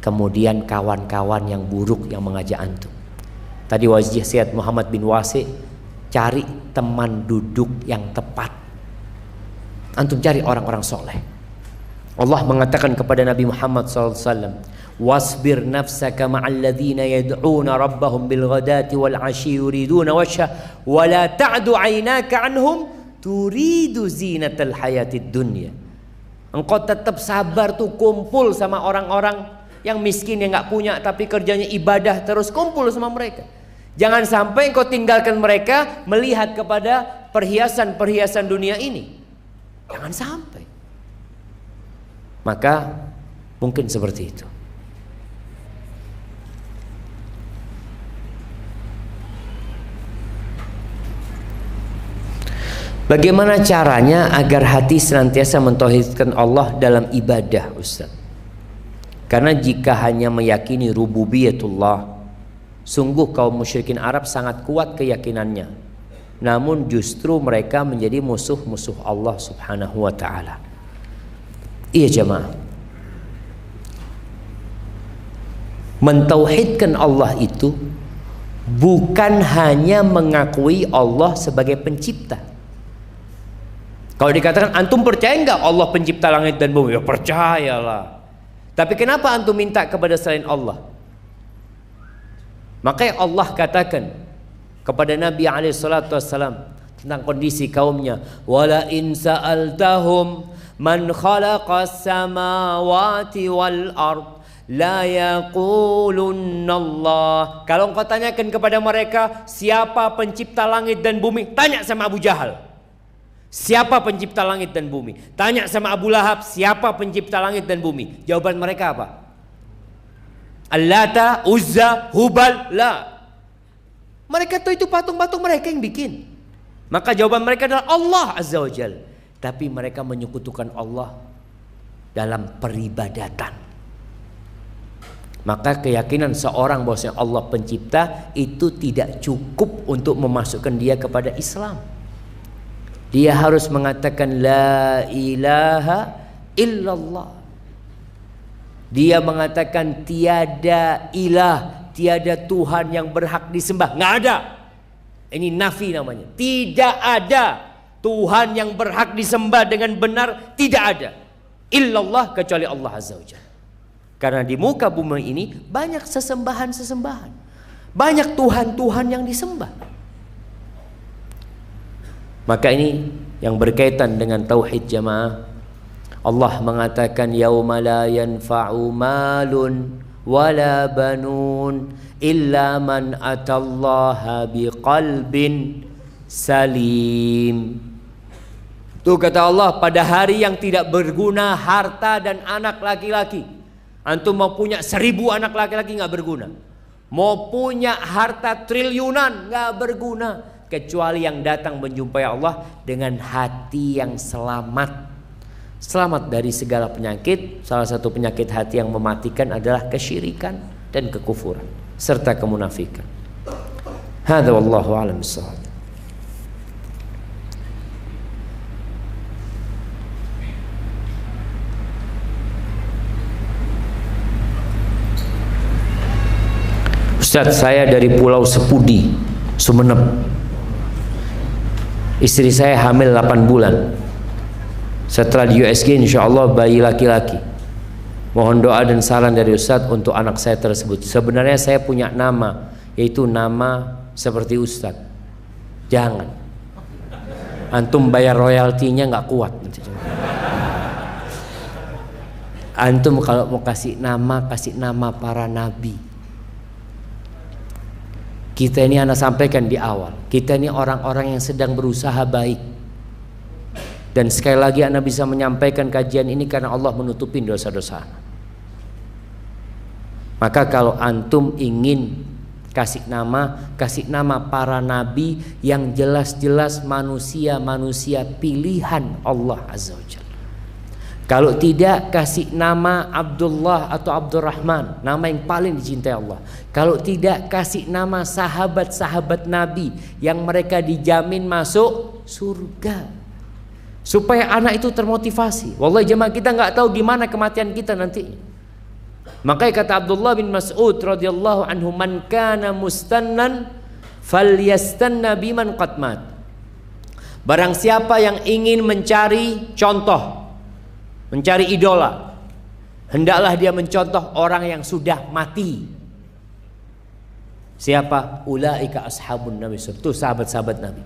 kemudian kawan-kawan yang buruk yang mengajak antum. Tadi wasiat Muhammad bin Wasi, cari teman duduk yang tepat. Antum cari orang-orang soleh. Allah mengatakan kepada Nabi Muhammad SAW, wasbir nafsaka ma'al ladzina yad'una rabbahum bil ghadati wal 'ashyi yuriduna wajha wa la ta'du 'ainaka 'anhum turidu zinatal hayatid dunya. Engkau tetap sabar tuh, kumpul sama orang-orang yang miskin yang nggak punya tapi kerjanya ibadah, terus kumpul sama mereka. Jangan sampai engkau tinggalkan mereka melihat kepada perhiasan-perhiasan dunia ini. Jangan sampai. Maka mungkin seperti itu. Bagaimana caranya agar hati senantiasa mentauhidkan Allah dalam ibadah, Ustaz? Karena jika hanya meyakini rububiyatullah, sungguh kaum musyrikin Arab sangat kuat keyakinannya. Namun justru mereka menjadi musuh-musuh Allah Subhanahu wa ta'ala. Iya jemaah. Mentauhidkan Allah itu bukan hanya mengakui Allah sebagai pencipta. Kalau dikatakan antum percaya enggak Allah pencipta langit dan bumi? Ya percayalah. Tapi kenapa antum minta kepada selain Allah? Makanya Allah katakan kepada Nabi SAW tentang kondisi kaumnya, wala in sa'altahum man khalaqas samawati wal ard la yaqulunna Allah. Kalau engkau tanyakan kepada mereka siapa pencipta langit dan bumi, tanya sama Abu Jahal. Siapa pencipta langit dan bumi? Tanya sama Abu Lahab, siapa pencipta langit dan bumi? Jawaban mereka apa? Allata, Uzza, Hubal, la. Mereka tahu itu patung-patung mereka yang bikin. Maka jawaban mereka adalah Allah Azza wa Jalla. Tapi mereka menyekutukan Allah dalam peribadatan. Maka keyakinan seorang bahwa Allah pencipta itu tidak cukup untuk memasukkan dia kepada Islam. Dia harus mengatakan la ilaha illallah. Dia mengatakan tiada ilah, tiada Tuhan yang berhak disembah. Nggak ada. Ini nafi namanya. Tidak ada Tuhan yang berhak disembah dengan benar. Tidak ada. Illallah, kecuali Allah Azza wa Jalla. Karena di muka bumi ini banyak sesembahan-sesembahan. Banyak Tuhan-Tuhan yang disembah. Maka ini yang berkaitan dengan tauhid jamaah. Allah mengatakan yauma la yanfa'u malun wala banun illa man atallaha biqalbin salim. Tuh kata Allah, pada hari yang tidak berguna harta dan anak laki-laki. Antum mau punya 1000 anak laki-laki nggak berguna. Mau punya harta triliunan nggak berguna, kecuali yang datang menjumpai Allah dengan hati yang selamat. Selamat dari segala penyakit. Salah satu penyakit hati yang mematikan adalah kesyirikan dan kekufuran serta kemunafikan. Hadza wallahu a'lam bissawab. Ustaz, saya dari Pulau Sepudi, Sumeneb. Istri saya hamil 8 bulan. Setelah di USG insya Allah bayi laki-laki. Mohon doa dan saran dari Ustadz untuk anak saya tersebut. Sebenarnya saya punya nama, yaitu nama seperti Ustadz. Jangan. Antum bayar royaltinya nggak kuat. Antum kalau mau kasih nama para nabi. Kita ini anak sampaikan di awal. Kita ini orang-orang yang sedang berusaha baik. Dan sekali lagi Anda bisa menyampaikan kajian ini karena Allah menutupin dosa-dosa. Maka kalau antum ingin kasih nama para nabi yang jelas-jelas manusia-manusia pilihan Allah Azza wa Jalla. Kalau tidak, kasih nama Abdullah atau Abdurrahman, nama yang paling dicintai Allah. Kalau tidak, kasih nama sahabat-sahabat nabi yang mereka dijamin masuk surga. Supaya anak itu termotivasi. Wallahi jemaah, kita nggak tahu gimana kematian kita nanti. Makanya kata Abdullah bin Mas'ud radhiyallahu anhu, man kana mustannan falyastanna biman qad mat. Barang siapa yang ingin mencari contoh, mencari idola, hendaklah dia mencontoh orang yang sudah mati. Siapa? Ulaika ashabun nabi. Itu sahabat-sahabat Nabi.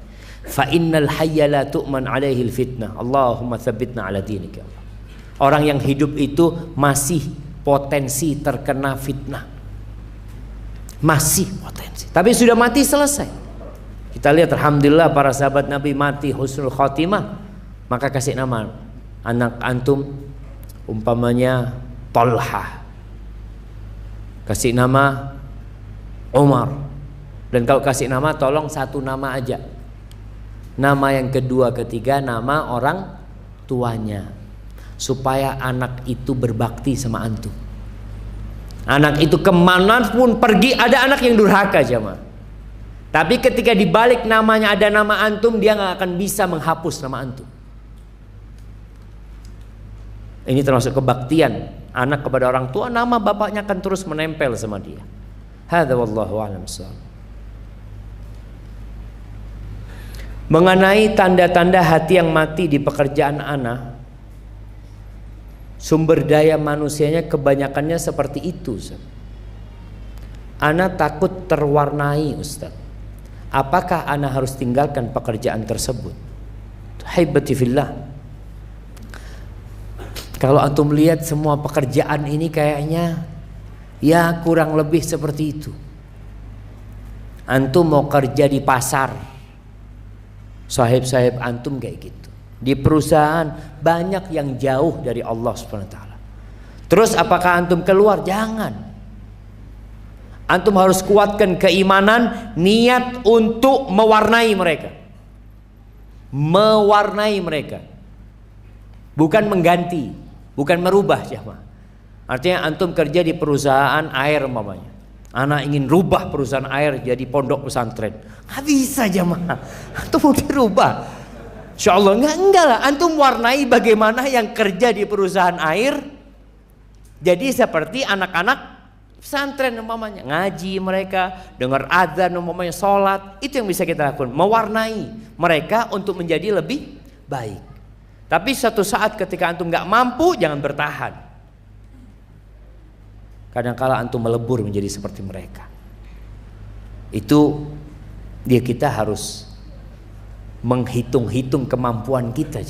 Fa innal hayya la tu'man alaihi fitnah. Allahumma tsabbitna ala dinika. Orang yang hidup itu masih potensi terkena fitnah. Masih potensi. Tapi sudah mati selesai. Kita lihat alhamdulillah para sahabat Nabi mati husnul khotimah. Maka kasih nama anak antum umpamanya Talha. Kasih nama Umar. Dan kalau kasih nama tolong satu nama aja. Nama yang kedua, ketiga nama orang tuanya, supaya anak itu berbakti sama antum. Anak itu kemanapun pergi, ada anak yang durhaka jemaah. Tapi ketika dibalik namanya ada nama antum, dia nggak akan bisa menghapus nama antum. Ini termasuk kebaktian anak kepada orang tua. Nama bapaknya akan terus menempel sama dia. Hadza wallahu a'lam bissawab. Mengenai tanda-tanda hati yang mati di pekerjaan ana, sumber daya manusianya kebanyakannya seperti itu. Ana takut terwarnai, Ustaz. Apakah ana harus tinggalkan pekerjaan tersebut? Haibati fillah. Kalau antum lihat semua pekerjaan ini kayaknya ya kurang lebih seperti itu. Antum mau kerja di pasar, sahib-sahib antum kayak gitu. Di perusahaan banyak yang jauh dari Allah Subhanahu wa taala. Terus apakah antum keluar? Jangan. Antum harus kuatkan keimanan, niat untuk mewarnai mereka. Mewarnai mereka. Bukan mengganti, bukan merubah jamaah. Artinya antum kerja di perusahaan air umpamanya. Anak ingin rubah perusahaan air jadi pondok pesantren. Nggak bisa jamaah. Antum mau dirubah. Insya Allah enggak lah. Antum warnai bagaimana yang kerja di perusahaan air jadi seperti anak-anak pesantren umpamanya, ngaji mereka, dengar azan umpamanya, sholat. Itu yang bisa kita lakukan, mewarnai mereka untuk menjadi lebih baik. Tapi suatu saat ketika antum nggak mampu, jangan bertahan. Kadang-kala antum melebur menjadi seperti mereka. Itu dia, kita harus menghitung-hitung kemampuan kita.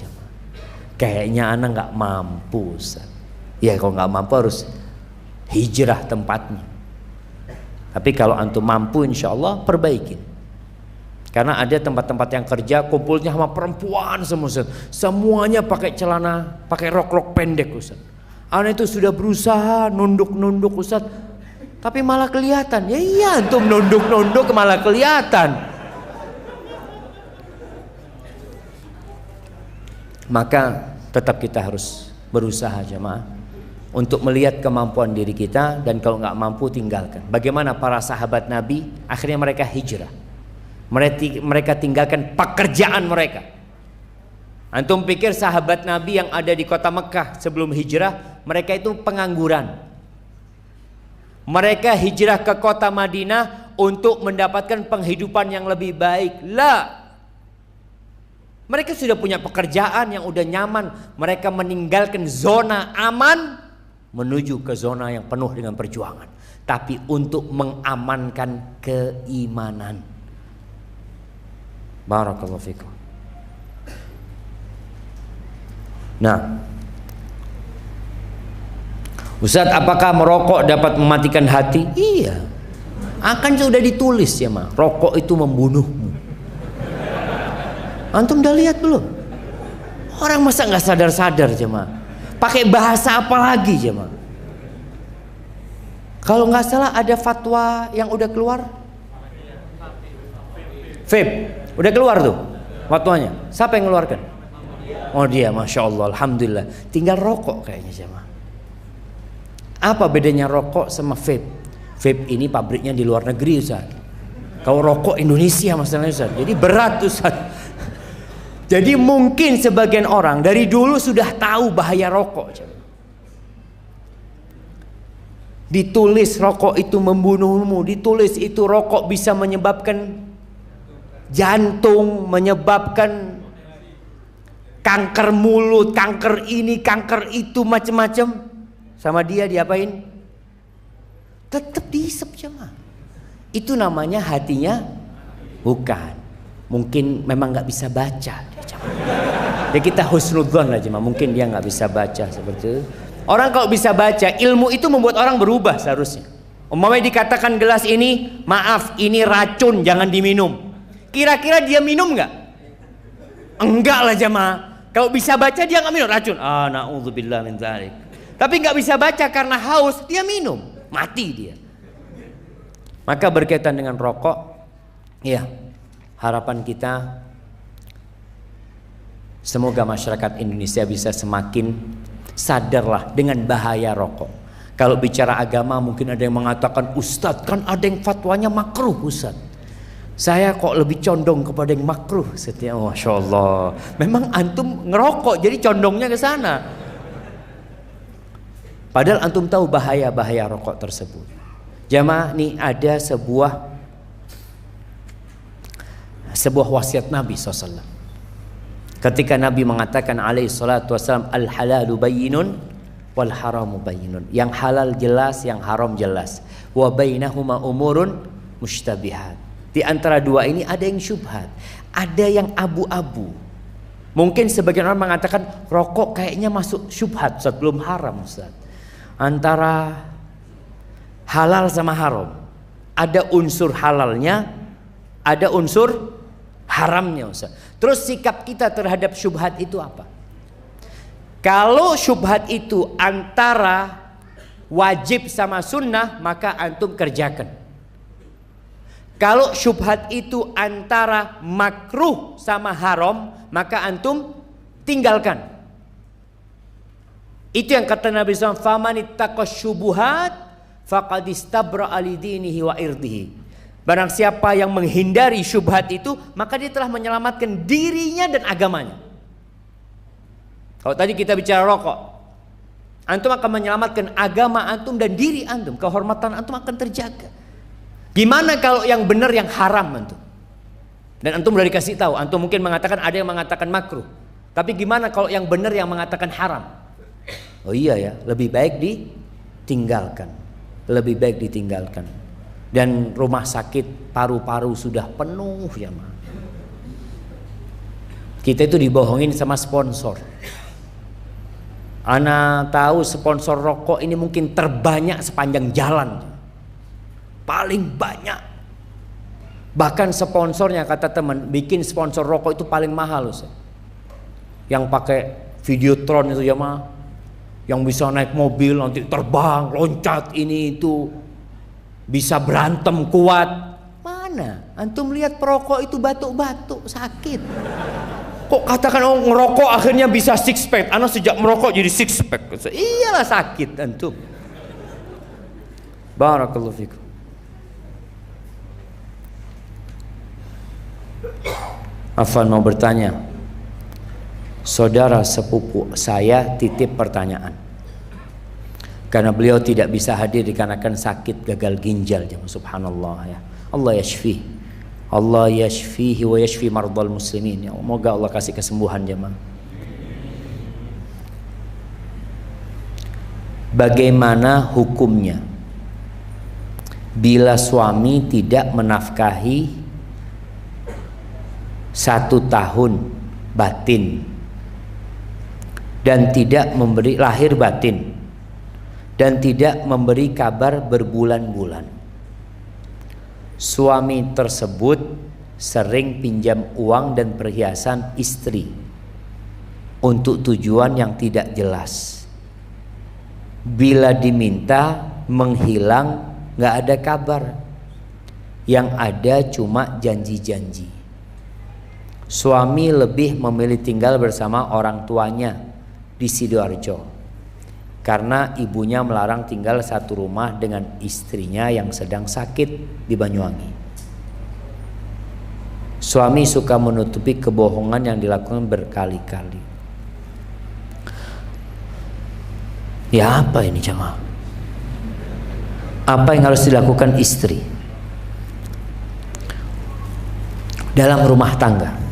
Kayaknya anak nggak mampu, Ustaz. Ya kalau nggak mampu harus hijrah tempatnya. Tapi kalau antum mampu, insya Allah perbaikin. Karena ada tempat-tempat yang kerja kumpulnya sama perempuan semua, Ustaz. Semuanya pakai celana, pakai rok-rok pendek, Ustaz. Anak itu sudah berusaha nunduk-nunduk, Ustaz, tapi malah kelihatan. Ya iya, antum nunduk-nunduk malah kelihatan. Maka tetap kita harus berusaha jamaah untuk melihat kemampuan diri kita, dan kalau nggak mampu tinggalkan. Bagaimana para sahabat Nabi akhirnya mereka hijrah, mereka tinggalkan pekerjaan mereka. Antum pikir sahabat Nabi yang ada di kota Mekah sebelum hijrah mereka itu pengangguran? Mereka hijrah ke kota Madinah untuk mendapatkan penghidupan yang lebih baik. Lah, mereka sudah punya pekerjaan yang udah nyaman. Mereka meninggalkan zona aman menuju ke zona yang penuh dengan perjuangan, tapi untuk mengamankan keimanan. Barakallahu fikum. Nah, Ustaz, apakah merokok dapat mematikan hati? Iya, akan sudah ditulis ya mah, rokok itu membunuhmu. Antum udah lihat belum? Orang masa nggak sadar-sadar jemaah. Pakai bahasa apa lagi jemaah? Kalau nggak salah ada fatwa yang udah keluar. Vape udah keluar tuh fatwanya. Siapa yang ngeluarkan? Oh dia, masya Allah, alhamdulillah. Tinggal rokok kayaknya jemaah. Apa bedanya rokok sama vape? Vape ini pabriknya di luar negeri, Ustaz. Kalau rokok Indonesia masalahnya, Ustaz. Jadi berat, Ustaz. Jadi mungkin sebagian orang dari dulu sudah tahu bahaya rokok. Ditulis rokok itu membunuhmu, ditulis itu rokok bisa menyebabkan jantung, menyebabkan kanker mulut, kanker ini, kanker itu, macam-macam. Sama dia diapain? Tetap dihisap jemaah. Itu namanya hatinya bukan. Mungkin memang nggak bisa baca. Ya kita husnudzon lah jemaah. Mungkin dia nggak bisa baca seperti itu. Orang kalau bisa baca, ilmu itu membuat orang berubah seharusnya. Umpamanya dikatakan gelas ini, maaf ini racun, jangan diminum. Kira-kira dia minum nggak? Enggak lah jemaah. Kalau bisa baca dia nggak minum, racun. Na'udzubillah min dzalik. Tapi nggak bisa baca karena haus, dia minum, mati dia. Maka berkaitan dengan rokok, ya harapan kita semoga masyarakat Indonesia bisa semakin sadarlah dengan bahaya rokok. Kalau bicara agama mungkin ada yang mengatakan, Ustadz kan ada yang fatwanya makruh Ustadz. Saya kok lebih condong kepada yang makruh. Setiap Masya Allah, memang antum ngerokok jadi condongnya ke sana. Padahal antum tahu bahaya-bahaya rokok tersebut. Jamaah, nih ada sebuah wasiat Nabi SAW. Ketika Nabi mengatakan alaihi salatu wassalam, al halalu bayyinun wal haramu bayyinun. Yang halal jelas, yang haram jelas. Wa bainahuma umurun mushtabihat. Di antara dua ini ada yang syubhat, ada yang abu-abu. Mungkin sebagian orang mengatakan rokok kayaknya masuk syubhat, Ustaz, belum haram Ustaz. Antara halal sama haram, ada unsur halalnya, ada unsur haramnya Ustaz. Terus sikap kita terhadap syubhat itu apa? Kalau syubhat itu antara wajib sama sunnah, maka antum kerjakan. Kalau syubhat itu antara makruh sama haram, maka antum tinggalkan. Itu yang kata Nabi SAW, faman ittaqas syubuhat faqad istabra'a li dinihi wa irdihi. Barang siapa yang menghindari syubhat itu, maka dia telah menyelamatkan dirinya dan agamanya. Kalau tadi kita bicara rokok, antum akan menyelamatkan agama antum dan diri antum, kehormatan antum akan terjaga. Gimana kalau yang benar yang haram antum? Dan antum udah dikasih tahu, antum mungkin mengatakan ada yang mengatakan makruh. Tapi gimana kalau yang benar yang mengatakan haram? Oh iya ya, lebih baik ditinggalkan. Lebih baik ditinggalkan. Dan rumah sakit paru-paru sudah penuh ya ma. Kita itu dibohongin sama sponsor. Ana tahu sponsor rokok ini mungkin terbanyak sepanjang jalan. Paling banyak. Bahkan sponsornya kata teman, bikin sponsor rokok itu paling mahal Ustaz. Yang pakai Videotron itu ya mah, yang bisa naik mobil nanti terbang, loncat ini itu, bisa berantem kuat. Mana? Antum lihat perokok itu batuk-batuk sakit. Kok katakan oh ngerokok akhirnya bisa six pack? Ana sejak merokok jadi six pack. Iyalah sakit antum. Barakallahu fikum. Afwan mau bertanya, saudara sepupu saya titip pertanyaan karena beliau tidak bisa hadir dikarenakan sakit gagal ginjal. Subhanallah ya. Allah yashfihi wa yashfi mardal muslimin. Ya, semoga Allah kasih kesembuhan jemaah. Bagaimana hukumnya bila suami tidak menafkahi 1 tahun batin dan tidak memberi lahir batin dan tidak memberi kabar berbulan-bulan? Suami tersebut sering pinjam uang dan perhiasan istri untuk tujuan yang tidak jelas. Bila diminta menghilang, nggak ada kabar. Yang ada cuma janji-janji. Suami lebih memilih tinggal bersama orang tuanya di Sidoarjo karena ibunya melarang tinggal satu rumah dengan istrinya yang sedang sakit di Banyuwangi. Suami suka menutupi kebohongan yang dilakukan berkali-kali. Ya apa ini jemaah? Apa yang harus dilakukan istri dalam rumah tangga?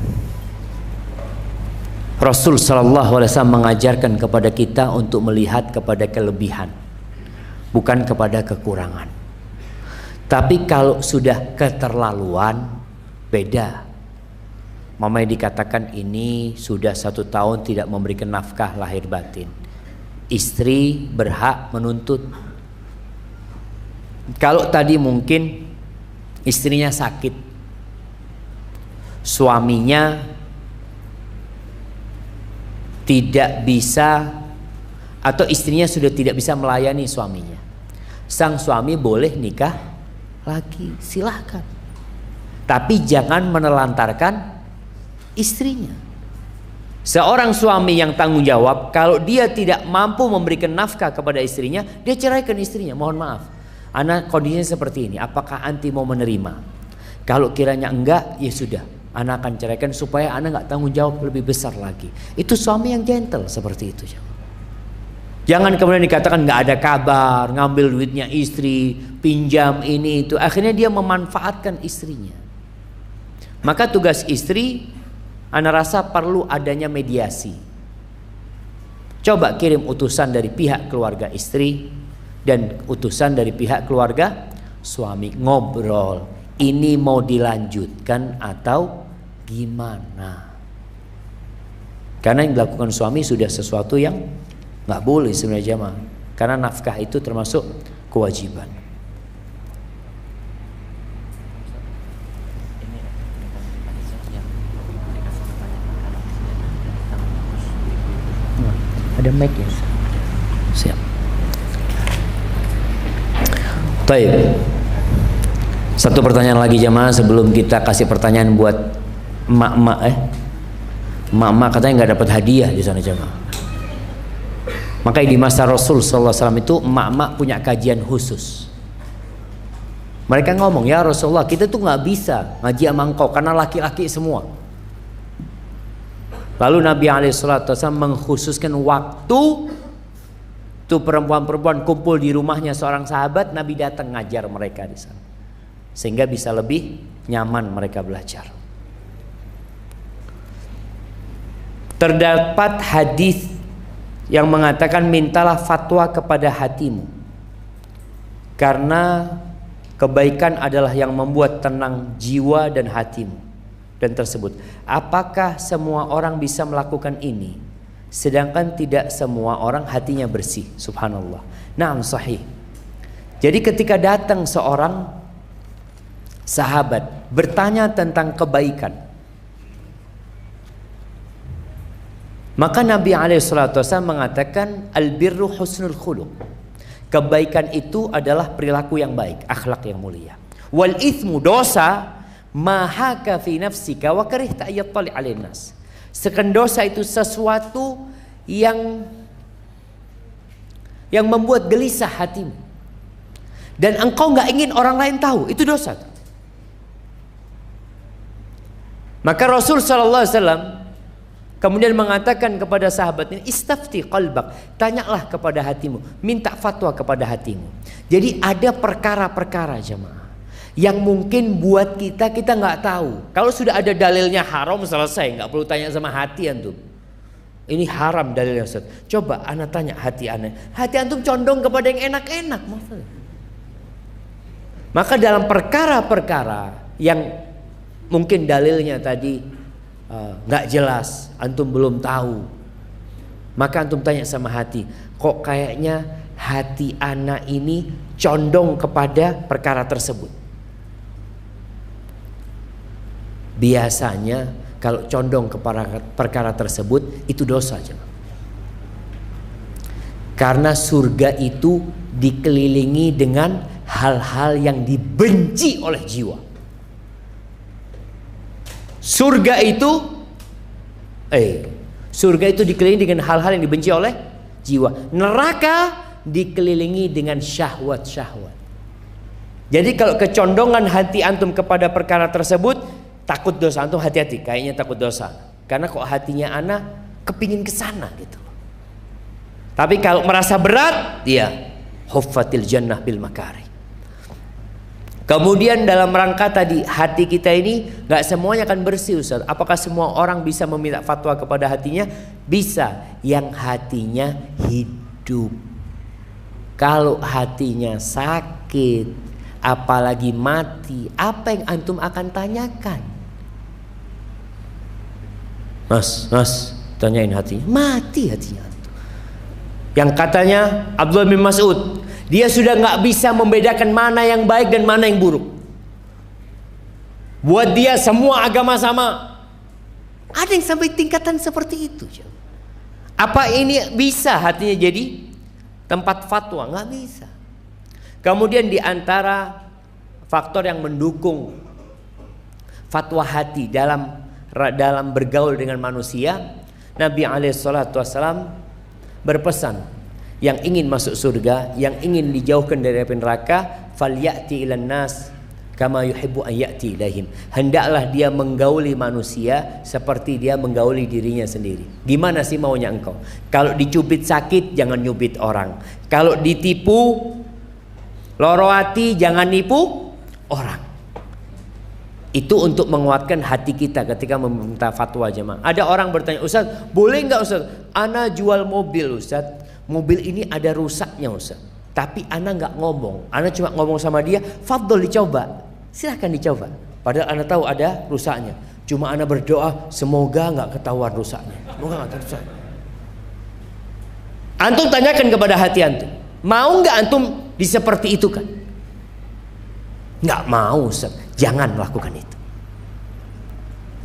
Rasul sallallahu alaihi wasallam mengajarkan kepada kita untuk melihat kepada kelebihan, bukan kepada kekurangan. Tapi kalau sudah keterlaluan, beda. Mama dikatakan ini sudah 1 tahun tidak memberikan nafkah lahir batin. Istri berhak menuntut. Kalau tadi mungkin istrinya sakit, suaminya tidak bisa atau istrinya sudah tidak bisa melayani suaminya, sang suami boleh nikah lagi, silahkan. Tapi jangan menelantarkan istrinya. Seorang suami yang tanggung jawab, kalau dia tidak mampu memberikan nafkah kepada istrinya, dia ceraikan istrinya. Mohon maaf, ana kondisinya seperti ini, apakah anti mau menerima? Kalau kiranya enggak, ya sudah, ana akan ceraikan supaya ana nggak tanggung jawab lebih besar lagi. Itu suami yang gentle seperti itu. Jangan kemudian dikatakan nggak ada kabar, ngambil duitnya istri, pinjam ini itu, akhirnya dia memanfaatkan istrinya. Maka tugas istri, ana rasa perlu adanya mediasi. Coba kirim utusan dari pihak keluarga istri dan utusan dari pihak keluarga suami, ngobrol. Ini mau dilanjutkan atau gimana? Karena yang dilakukan suami sudah sesuatu yang nggak boleh sebenarnya jemaah. Karena nafkah itu termasuk kewajiban. Ada mic ya? Siap. Baik. Satu pertanyaan lagi jamaah sebelum kita kasih pertanyaan buat emak-emak. Emak-emak katanya nggak dapat hadiah di sana jamaah. Makanya di masa Rasul SAW itu emak-emak punya kajian khusus. Mereka ngomong, ya Rasulullah, kita tuh nggak bisa ngaji sama engkau karena laki-laki semua. Lalu Nabi SAW mengkhususkan waktu tuh perempuan-perempuan kumpul di rumahnya seorang sahabat, Nabi datang ngajar mereka di sana, sehingga bisa lebih nyaman mereka belajar. Terdapat hadis yang mengatakan mintalah fatwa kepada hatimu, karena kebaikan adalah yang membuat tenang jiwa dan hatimu. Dan tersebut, apakah semua orang bisa melakukan ini? Sedangkan tidak semua orang hatinya bersih. Subhanallah. Naam, sahih. Jadi ketika datang seorang sahabat bertanya tentang kebaikan, maka Nabi SAW mengatakan albirru husnul khuluq. Kebaikan itu adalah perilaku yang baik, akhlak yang mulia. Wal ithmu, dosa, mahaka fi nafsika wa karihta ayattali 'alain nas. Sekan dosa itu sesuatu yang membuat gelisah hatimu dan engkau nggak ingin orang lain tahu, itu dosa. Maka Rasul SAW kemudian mengatakan kepada sahabatnya, istafti qalbak, tanyalah kepada hatimu, minta fatwa kepada hatimu. Jadi ada perkara-perkara jemaah yang mungkin buat kita nggak tahu. Kalau sudah ada dalilnya haram, selesai, nggak perlu tanya sama hati antum. Ini haram dalilnya Ustaz. Coba ana tanya hati ana. Hati antum condong kepada yang enak-enak. Maka dalam perkara-perkara yang mungkin dalilnya tadi nggak jelas, antum belum tahu, maka antum tanya sama hati, kok kayaknya hati ana ini condong kepada perkara tersebut. Biasanya kalau condong kepada perkara tersebut itu dosa aja. Karena surga itu dikelilingi dengan hal-hal yang dibenci oleh jiwa. Surga itu dikelilingi dengan hal-hal yang dibenci oleh jiwa. Neraka dikelilingi dengan syahwat-syahwat. Jadi kalau kecondongan hati antum kepada perkara tersebut, takut dosa, antum hati-hati, kayaknya takut dosa. Karena kok hatinya ana kepingin kesana gitu. Tapi kalau merasa berat, dia huffatil jannah bil makari. Kemudian dalam rangka tadi, hati kita ini gak semuanya akan bersih Ustaz. Apakah semua orang bisa meminta fatwa kepada hatinya? Bisa, yang hatinya hidup. Kalau hatinya sakit, apalagi mati, apa yang antum akan tanyakan? Mas, tanyain hatinya. Mati hatinya. Yang katanya Abdullah bin Mas'ud, dia sudah nggak bisa membedakan mana yang baik dan mana yang buruk. Buat dia semua agama sama. Ada yang sampai tingkatan seperti itu. Apa ini bisa hatinya jadi tempat fatwa? Nggak bisa. Kemudian di antara faktor yang mendukung fatwa hati dalam bergaul dengan manusia, Nabi SAW berpesan, yang ingin masuk surga, yang ingin dijauhkan dari api neraka, falyati ilan nas kama yuhibbu an ya'ti ilaihim. Hendaklah dia menggauli manusia seperti dia menggauli dirinya sendiri. Gimana sih maunya engkau? Kalau dicubit sakit, jangan nyubit orang. Kalau ditipu loro hati, jangan nipu orang. Itu untuk menguatkan hati kita ketika meminta fatwa jemaah. Ada orang bertanya, Ustaz, boleh nggak Ustaz? Ana jual mobil Ustaz. Mobil ini ada rusaknya Ustaz. Tapi ana nggak ngomong. Ana cuma ngomong sama dia, fadhol dicoba. Silahkan dicoba. Padahal ana tahu ada rusaknya. Cuma ana berdoa, semoga nggak ketahuan rusaknya. Semoga nggak ketahuan. Antum tanyakan kepada hati antum. Mau nggak antum diseperti itu kan? Nggak mau Ustaz. Jangan melakukan itu.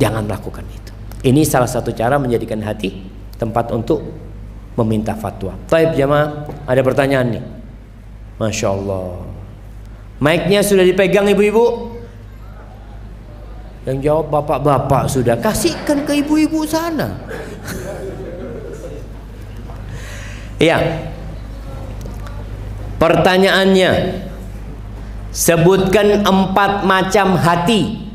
Jangan melakukan itu. Ini salah satu cara menjadikan hati tempat untuk meminta fatwa. Baik jamaah, ada pertanyaan nih. Masya Allah. Mic-nya sudah dipegang ibu-ibu? Yang jawab bapak-bapak sudah, kasihkan ke ibu-ibu sana. Ya. Pertanyaannya, sebutkan 4 macam hati.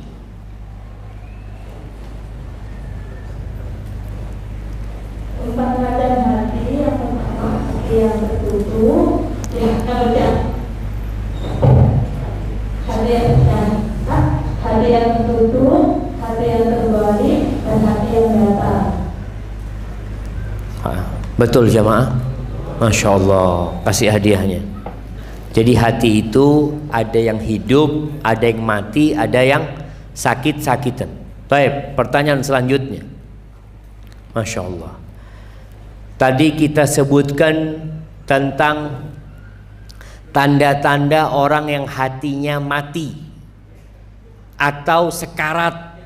Yang tertutup, yang terjat, hati yang terjat, hati yang tertutup, hati yang terbalik, dan hati yang datar. Betul jamaah, Masya Allah, kasih hadiahnya. Jadi hati itu ada yang hidup, ada yang mati, ada yang sakit-sakitan. Baik, pertanyaan selanjutnya. Masya Allah. Tadi kita sebutkan tentang tanda-tanda orang yang hatinya mati atau sekarat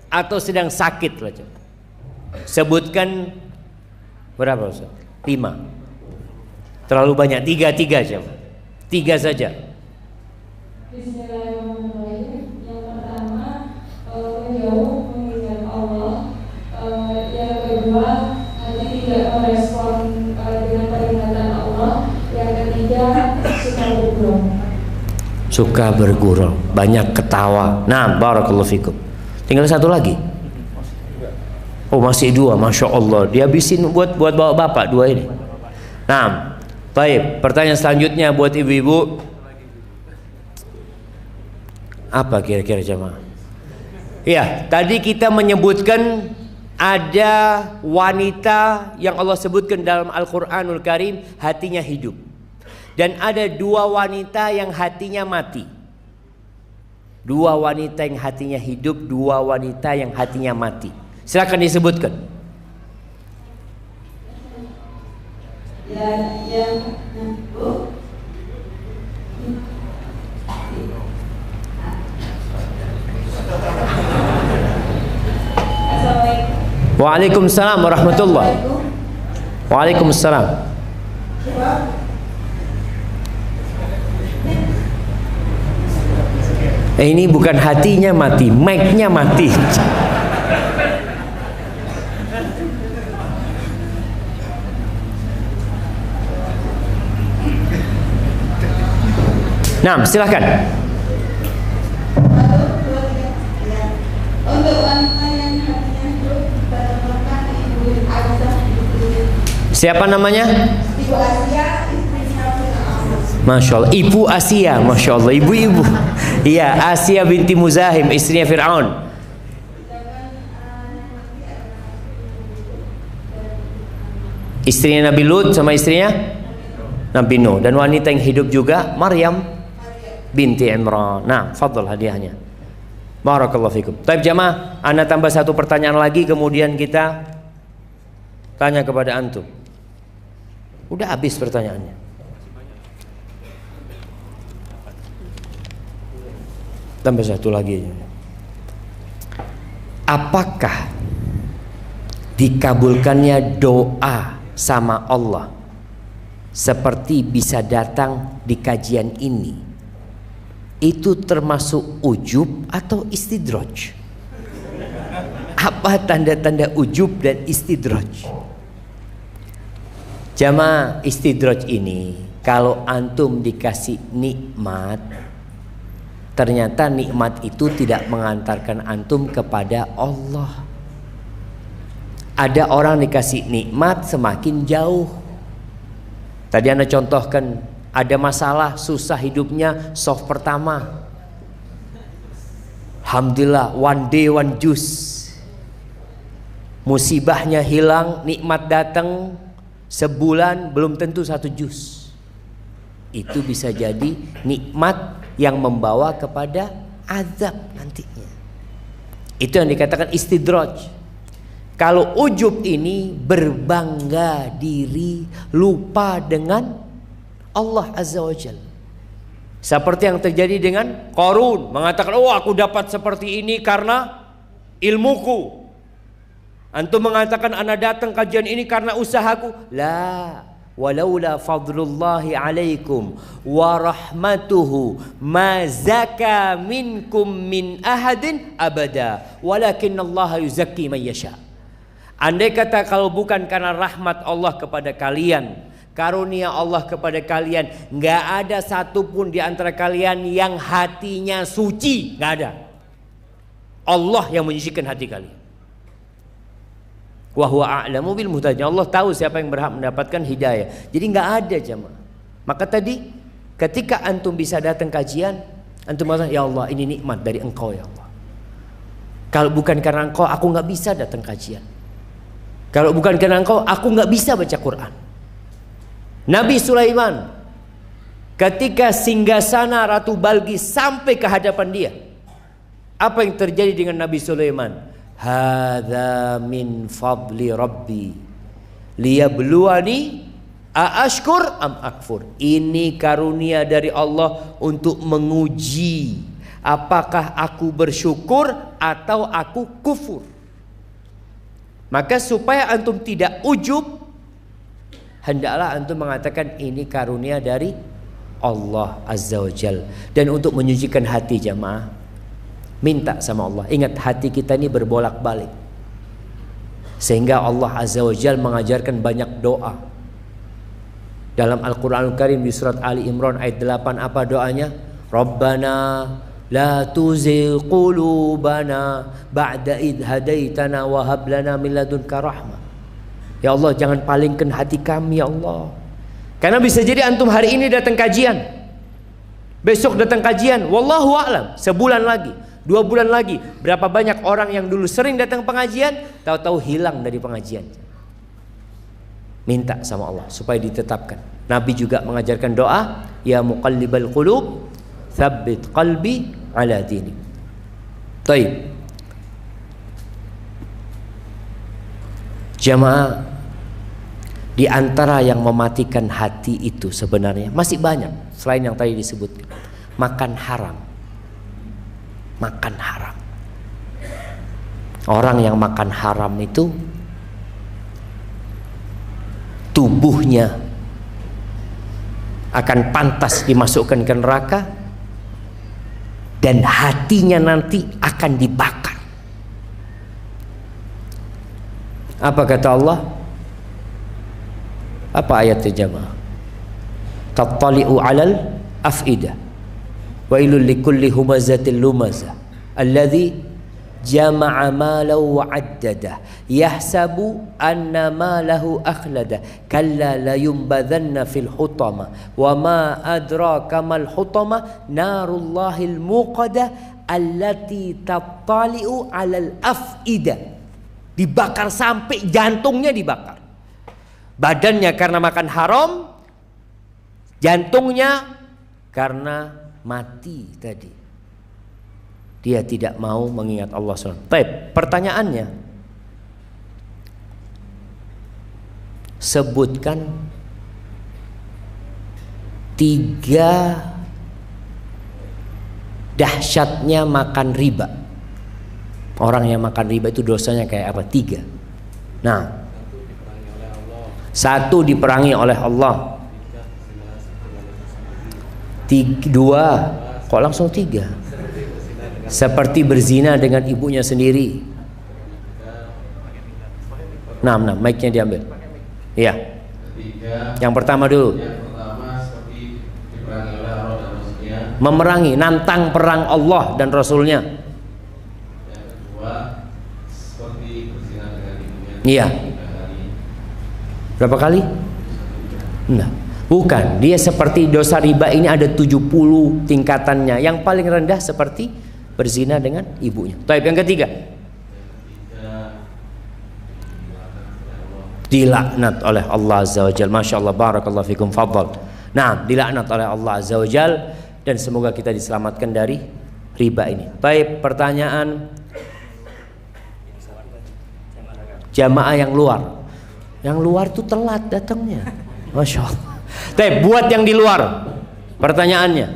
atau sedang sakit. Sebutkan berapa Ustaz? 5. Terlalu banyak. 3 aja. 3 saja. Bismillahirrahmanirrahim. Yang pertama, menjauh mengingat Allah. Yang kedua, tidak merespon dengan peringatan Allah. Yang ketiga, suka bergurau. Suka bergurau, banyak ketawa. Nah, barakallahu fikum. Tinggal 1 lagi. Oh, masih 2, Masya Allah. Dihabisin buat bawa bapak 2 ini. Nah, baik. Pertanyaan selanjutnya buat ibu-ibu. Apa kira-kira jemaah? Ya, tadi kita menyebutkan ada wanita yang Allah sebutkan dalam Al-Quranul Karim hatinya hidup, dan ada 2 wanita yang hatinya mati. 2 wanita yang hatinya hidup, 2 wanita yang hatinya mati. Silakan disebutkan. Waalaikumsalam warahmatullahi. Waalaikumsalam. Ini bukan hatinya mati, mic-nya mati. Nah, silakan. Untuk wanita yang hatinya hidup, terletak Ibu Aisyah. Siapa namanya? Ibu Asia, istrinya Fir'aun. Masya Allah, Ibu Asia, Masya Allah, ibu-ibu. Iya, Asia binti Muzahim, istrinya Fir'aun. Istrinya Nabi Lut sama istrinya Nabi Nuh. Dan wanita yang hidup juga Maryam binti Imran. Nah, fadl hadiahnya. Barakallahu fikum. Baik jamaah, ana tambah 1 pertanyaan lagi, kemudian kita tanya kepada antum. Udah habis pertanyaannya. Tambah 1 lagi. Apakah dikabulkannya doa sama Allah seperti bisa datang di kajian ini, itu termasuk ujub atau istidraj? Apa tanda-tanda ujub dan istidraj? Jamaah, istidraj ini kalau antum dikasih nikmat, ternyata nikmat itu tidak mengantarkan antum kepada Allah. Ada orang dikasih nikmat semakin jauh. Tadi Anda contohkan, ada masalah, susah hidupnya, soft pertama. Alhamdulillah, one day one juice. Musibahnya hilang, nikmat datang, sebulan belum tentu 1 jus. Itu bisa jadi nikmat yang membawa kepada azab nantinya. Itu yang dikatakan istidraj. Kalau ujub ini berbangga diri, lupa dengan Allah Azza wa Jalla. Seperti yang terjadi dengan Qarun, mengatakan, oh aku dapat seperti ini karena ilmuku. Antum mengatakan, ana datang kajian ini karena usahaku. Lah, walaula fadlullahi alaikum wa rahmatuhu ma zaka minkum min ahadin abada walakinallaha yuzakki man yasha. Andai kata kalau bukan karena rahmat Allah kepada kalian, karunia Allah kepada kalian, nggak ada satupun di antara kalian yang hatinya suci, nggak ada. Allah yang menyucikan hati kalian. Wa huwa a'lamu bil muhtadin. Allah tahu siapa yang berhak mendapatkan hidayah. Jadi nggak ada jemaah. Maka tadi ketika antum bisa datang kajian, antum merasa ya Allah ini nikmat dari Engkau ya Allah. Kalau bukan karena Engkau aku nggak bisa datang kajian. Kalau bukan karena Engkau aku nggak bisa baca Quran. Nabi Sulaiman ketika singgasana Ratu Balqis sampai ke hadapan dia, apa yang terjadi dengan Nabi Sulaiman? Hadza min fadli rabbi liyabluwani aashkur am akfur. Ini karunia dari Allah untuk menguji apakah aku bersyukur atau aku kufur. Maka supaya antum tidak ujub, hendaklah antum mengatakan ini karunia dari Allah Azza wa Jal. Dan untuk menyucikan hati jamaah, minta sama Allah. Ingat hati kita ini berbolak-balik, sehingga Allah Azza wa Jal mengajarkan banyak doa. Dalam Al-Quranul Karim di surat Ali Imran ayat 8 apa doanya? Rabbana la tuzigh qulubana ba'da idh hadaitana wa hab lana min ladunka rahmah. Ya Allah, jangan palingkan hati kami ya Allah. Karena bisa jadi antum hari ini datang kajian, besok datang kajian, wallahu a'lam, sebulan lagi, 2 bulan lagi, berapa banyak orang yang dulu sering datang pengajian tahu-tahu hilang dari pengajian. Minta sama Allah supaya ditetapkan. Nabi juga mengajarkan doa, ya muqallibal qulub tsabbit qalbi ala dini. Baik. Jamaah, di antara yang mematikan hati itu sebenarnya masih banyak selain yang tadi disebutkan. Makan haram. Makan haram. Orang yang makan haram itu tubuhnya akan pantas dimasukkan ke neraka dan hatinya nanti akan dibakar. Apa kata Allah? Apa ayatnya jamaah? Tattali'u 'alal af'idah wa ilul likulli humazatil lumazah alladzi jama'a malahu wa 'addada yahsabu anna malahu akhlada kalla la yumbadhanna fil hutama wa ma adraka mal hutama narullahil muqada allati tattali'u 'alal af'idah. Dibakar sampai jantungnya dibakar. Badannya karena makan haram, jantungnya karena mati tadi. Dia tidak mau mengingat Allah SWT. Baik, pertanyaannya, sebutkan 3 dahsyatnya makan riba. Orang yang makan riba itu dosanya kayak apa? 3. Nah, 1 diperangi oleh Allah. 2, kok langsung 3? Seperti berzina dengan ibunya sendiri. 6, mic-nya diambil. Iya. Yang pertama dulu. Memerangi, nantang perang Allah dan Rasulnya. Iya. Berapa kali? Nah, bukan. Dia seperti dosa riba ini ada 70 tingkatannya. Yang paling rendah seperti berzina dengan ibunya. Baik, yang ketiga. Dilaknat oleh Allah Azza wa Jalla. Masya Allah, barakallahu fikum, fadhal. Nah, dilaknat oleh Allah Azza wa Jalla, dan semoga kita diselamatkan dari riba ini. Baik, pertanyaan jamaah yang luar. Yang luar tuh telat datangnya. Masya Allah. Tapi buat yang di luar, pertanyaannya,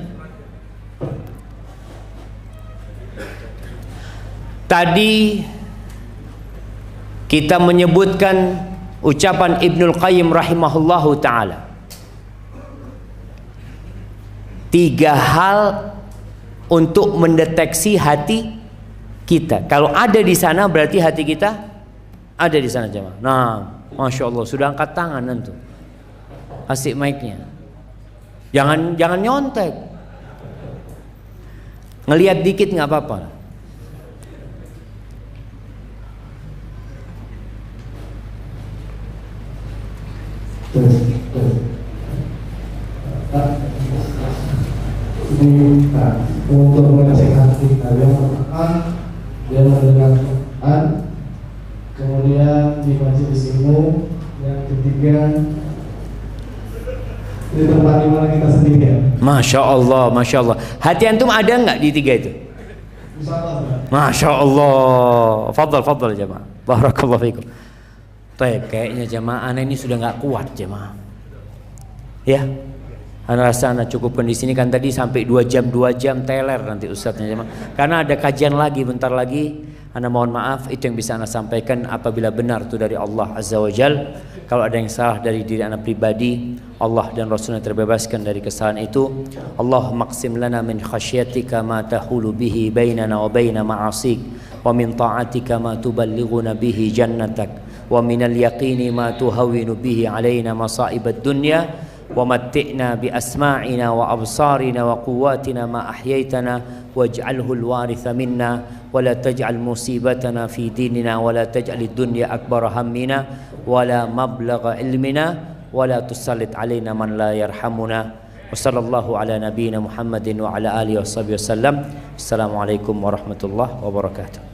tadi kita menyebutkan Ucapan Ibnul Qayyim rahimahullahu ta'ala, 3 hal untuk mendeteksi hati kita. Kalau ada di sana berarti hati kita ada di sana jemaah. Nah, Masya Allah sudah angkat tangan nanti. Asik mic-nya. Jangan nyontek. Ngelihat dikit nggak apa-apa. Untuk menasehati kalian Al-Quran, dia mendengar Quran, kemudian di majelis ilmu, yang ketiga di tempat di mana kita sendirian. Masya Allah, Masya Allah. Hati antum ada nggak di 3 itu? Masya Allah. Fadal jemaah. Barakallahu fikum. Kayaknya jemaah ana ini sudah nggak kuat jemaah. Ya. Ana rasa ana cukupkan di sini, kan tadi sampai 2 jam teler nanti ustadznya jemaah. Karena ada kajian lagi bentar lagi. Ana mohon maaf, itu yang bisa ana sampaikan. Apabila benar itu dari Allah Azza wa Jal, kalau ada yang salah dari diri ana pribadi, Allah dan Rasulnya terbebaskan dari kesalahan itu. Allahumma qsim lana min khasyatika ma tahulu bihi bainana wa baina ma'asik, wa min ta'atika ma tuballighuna bihi jannatak, wa minal yaqini ma tuhawwinu bihi alaina masa'ibad dunya, wa matti'na bi asma'ina wa absarina wa quwwatina ma ahyaytana waj'alhu al-waritha minna wa la taj'al musibatana fi dinina wa la taj'al ad-dunya akbara hammina wa la mablagha ilmina wa la tusallit alaina man la yarhamuna. Wa sallallahu ala nabiyyina Muhammadin wa ala alihi wa sahbihi wasallam. Assalamualaikum warahmatullahi wabarakatuh.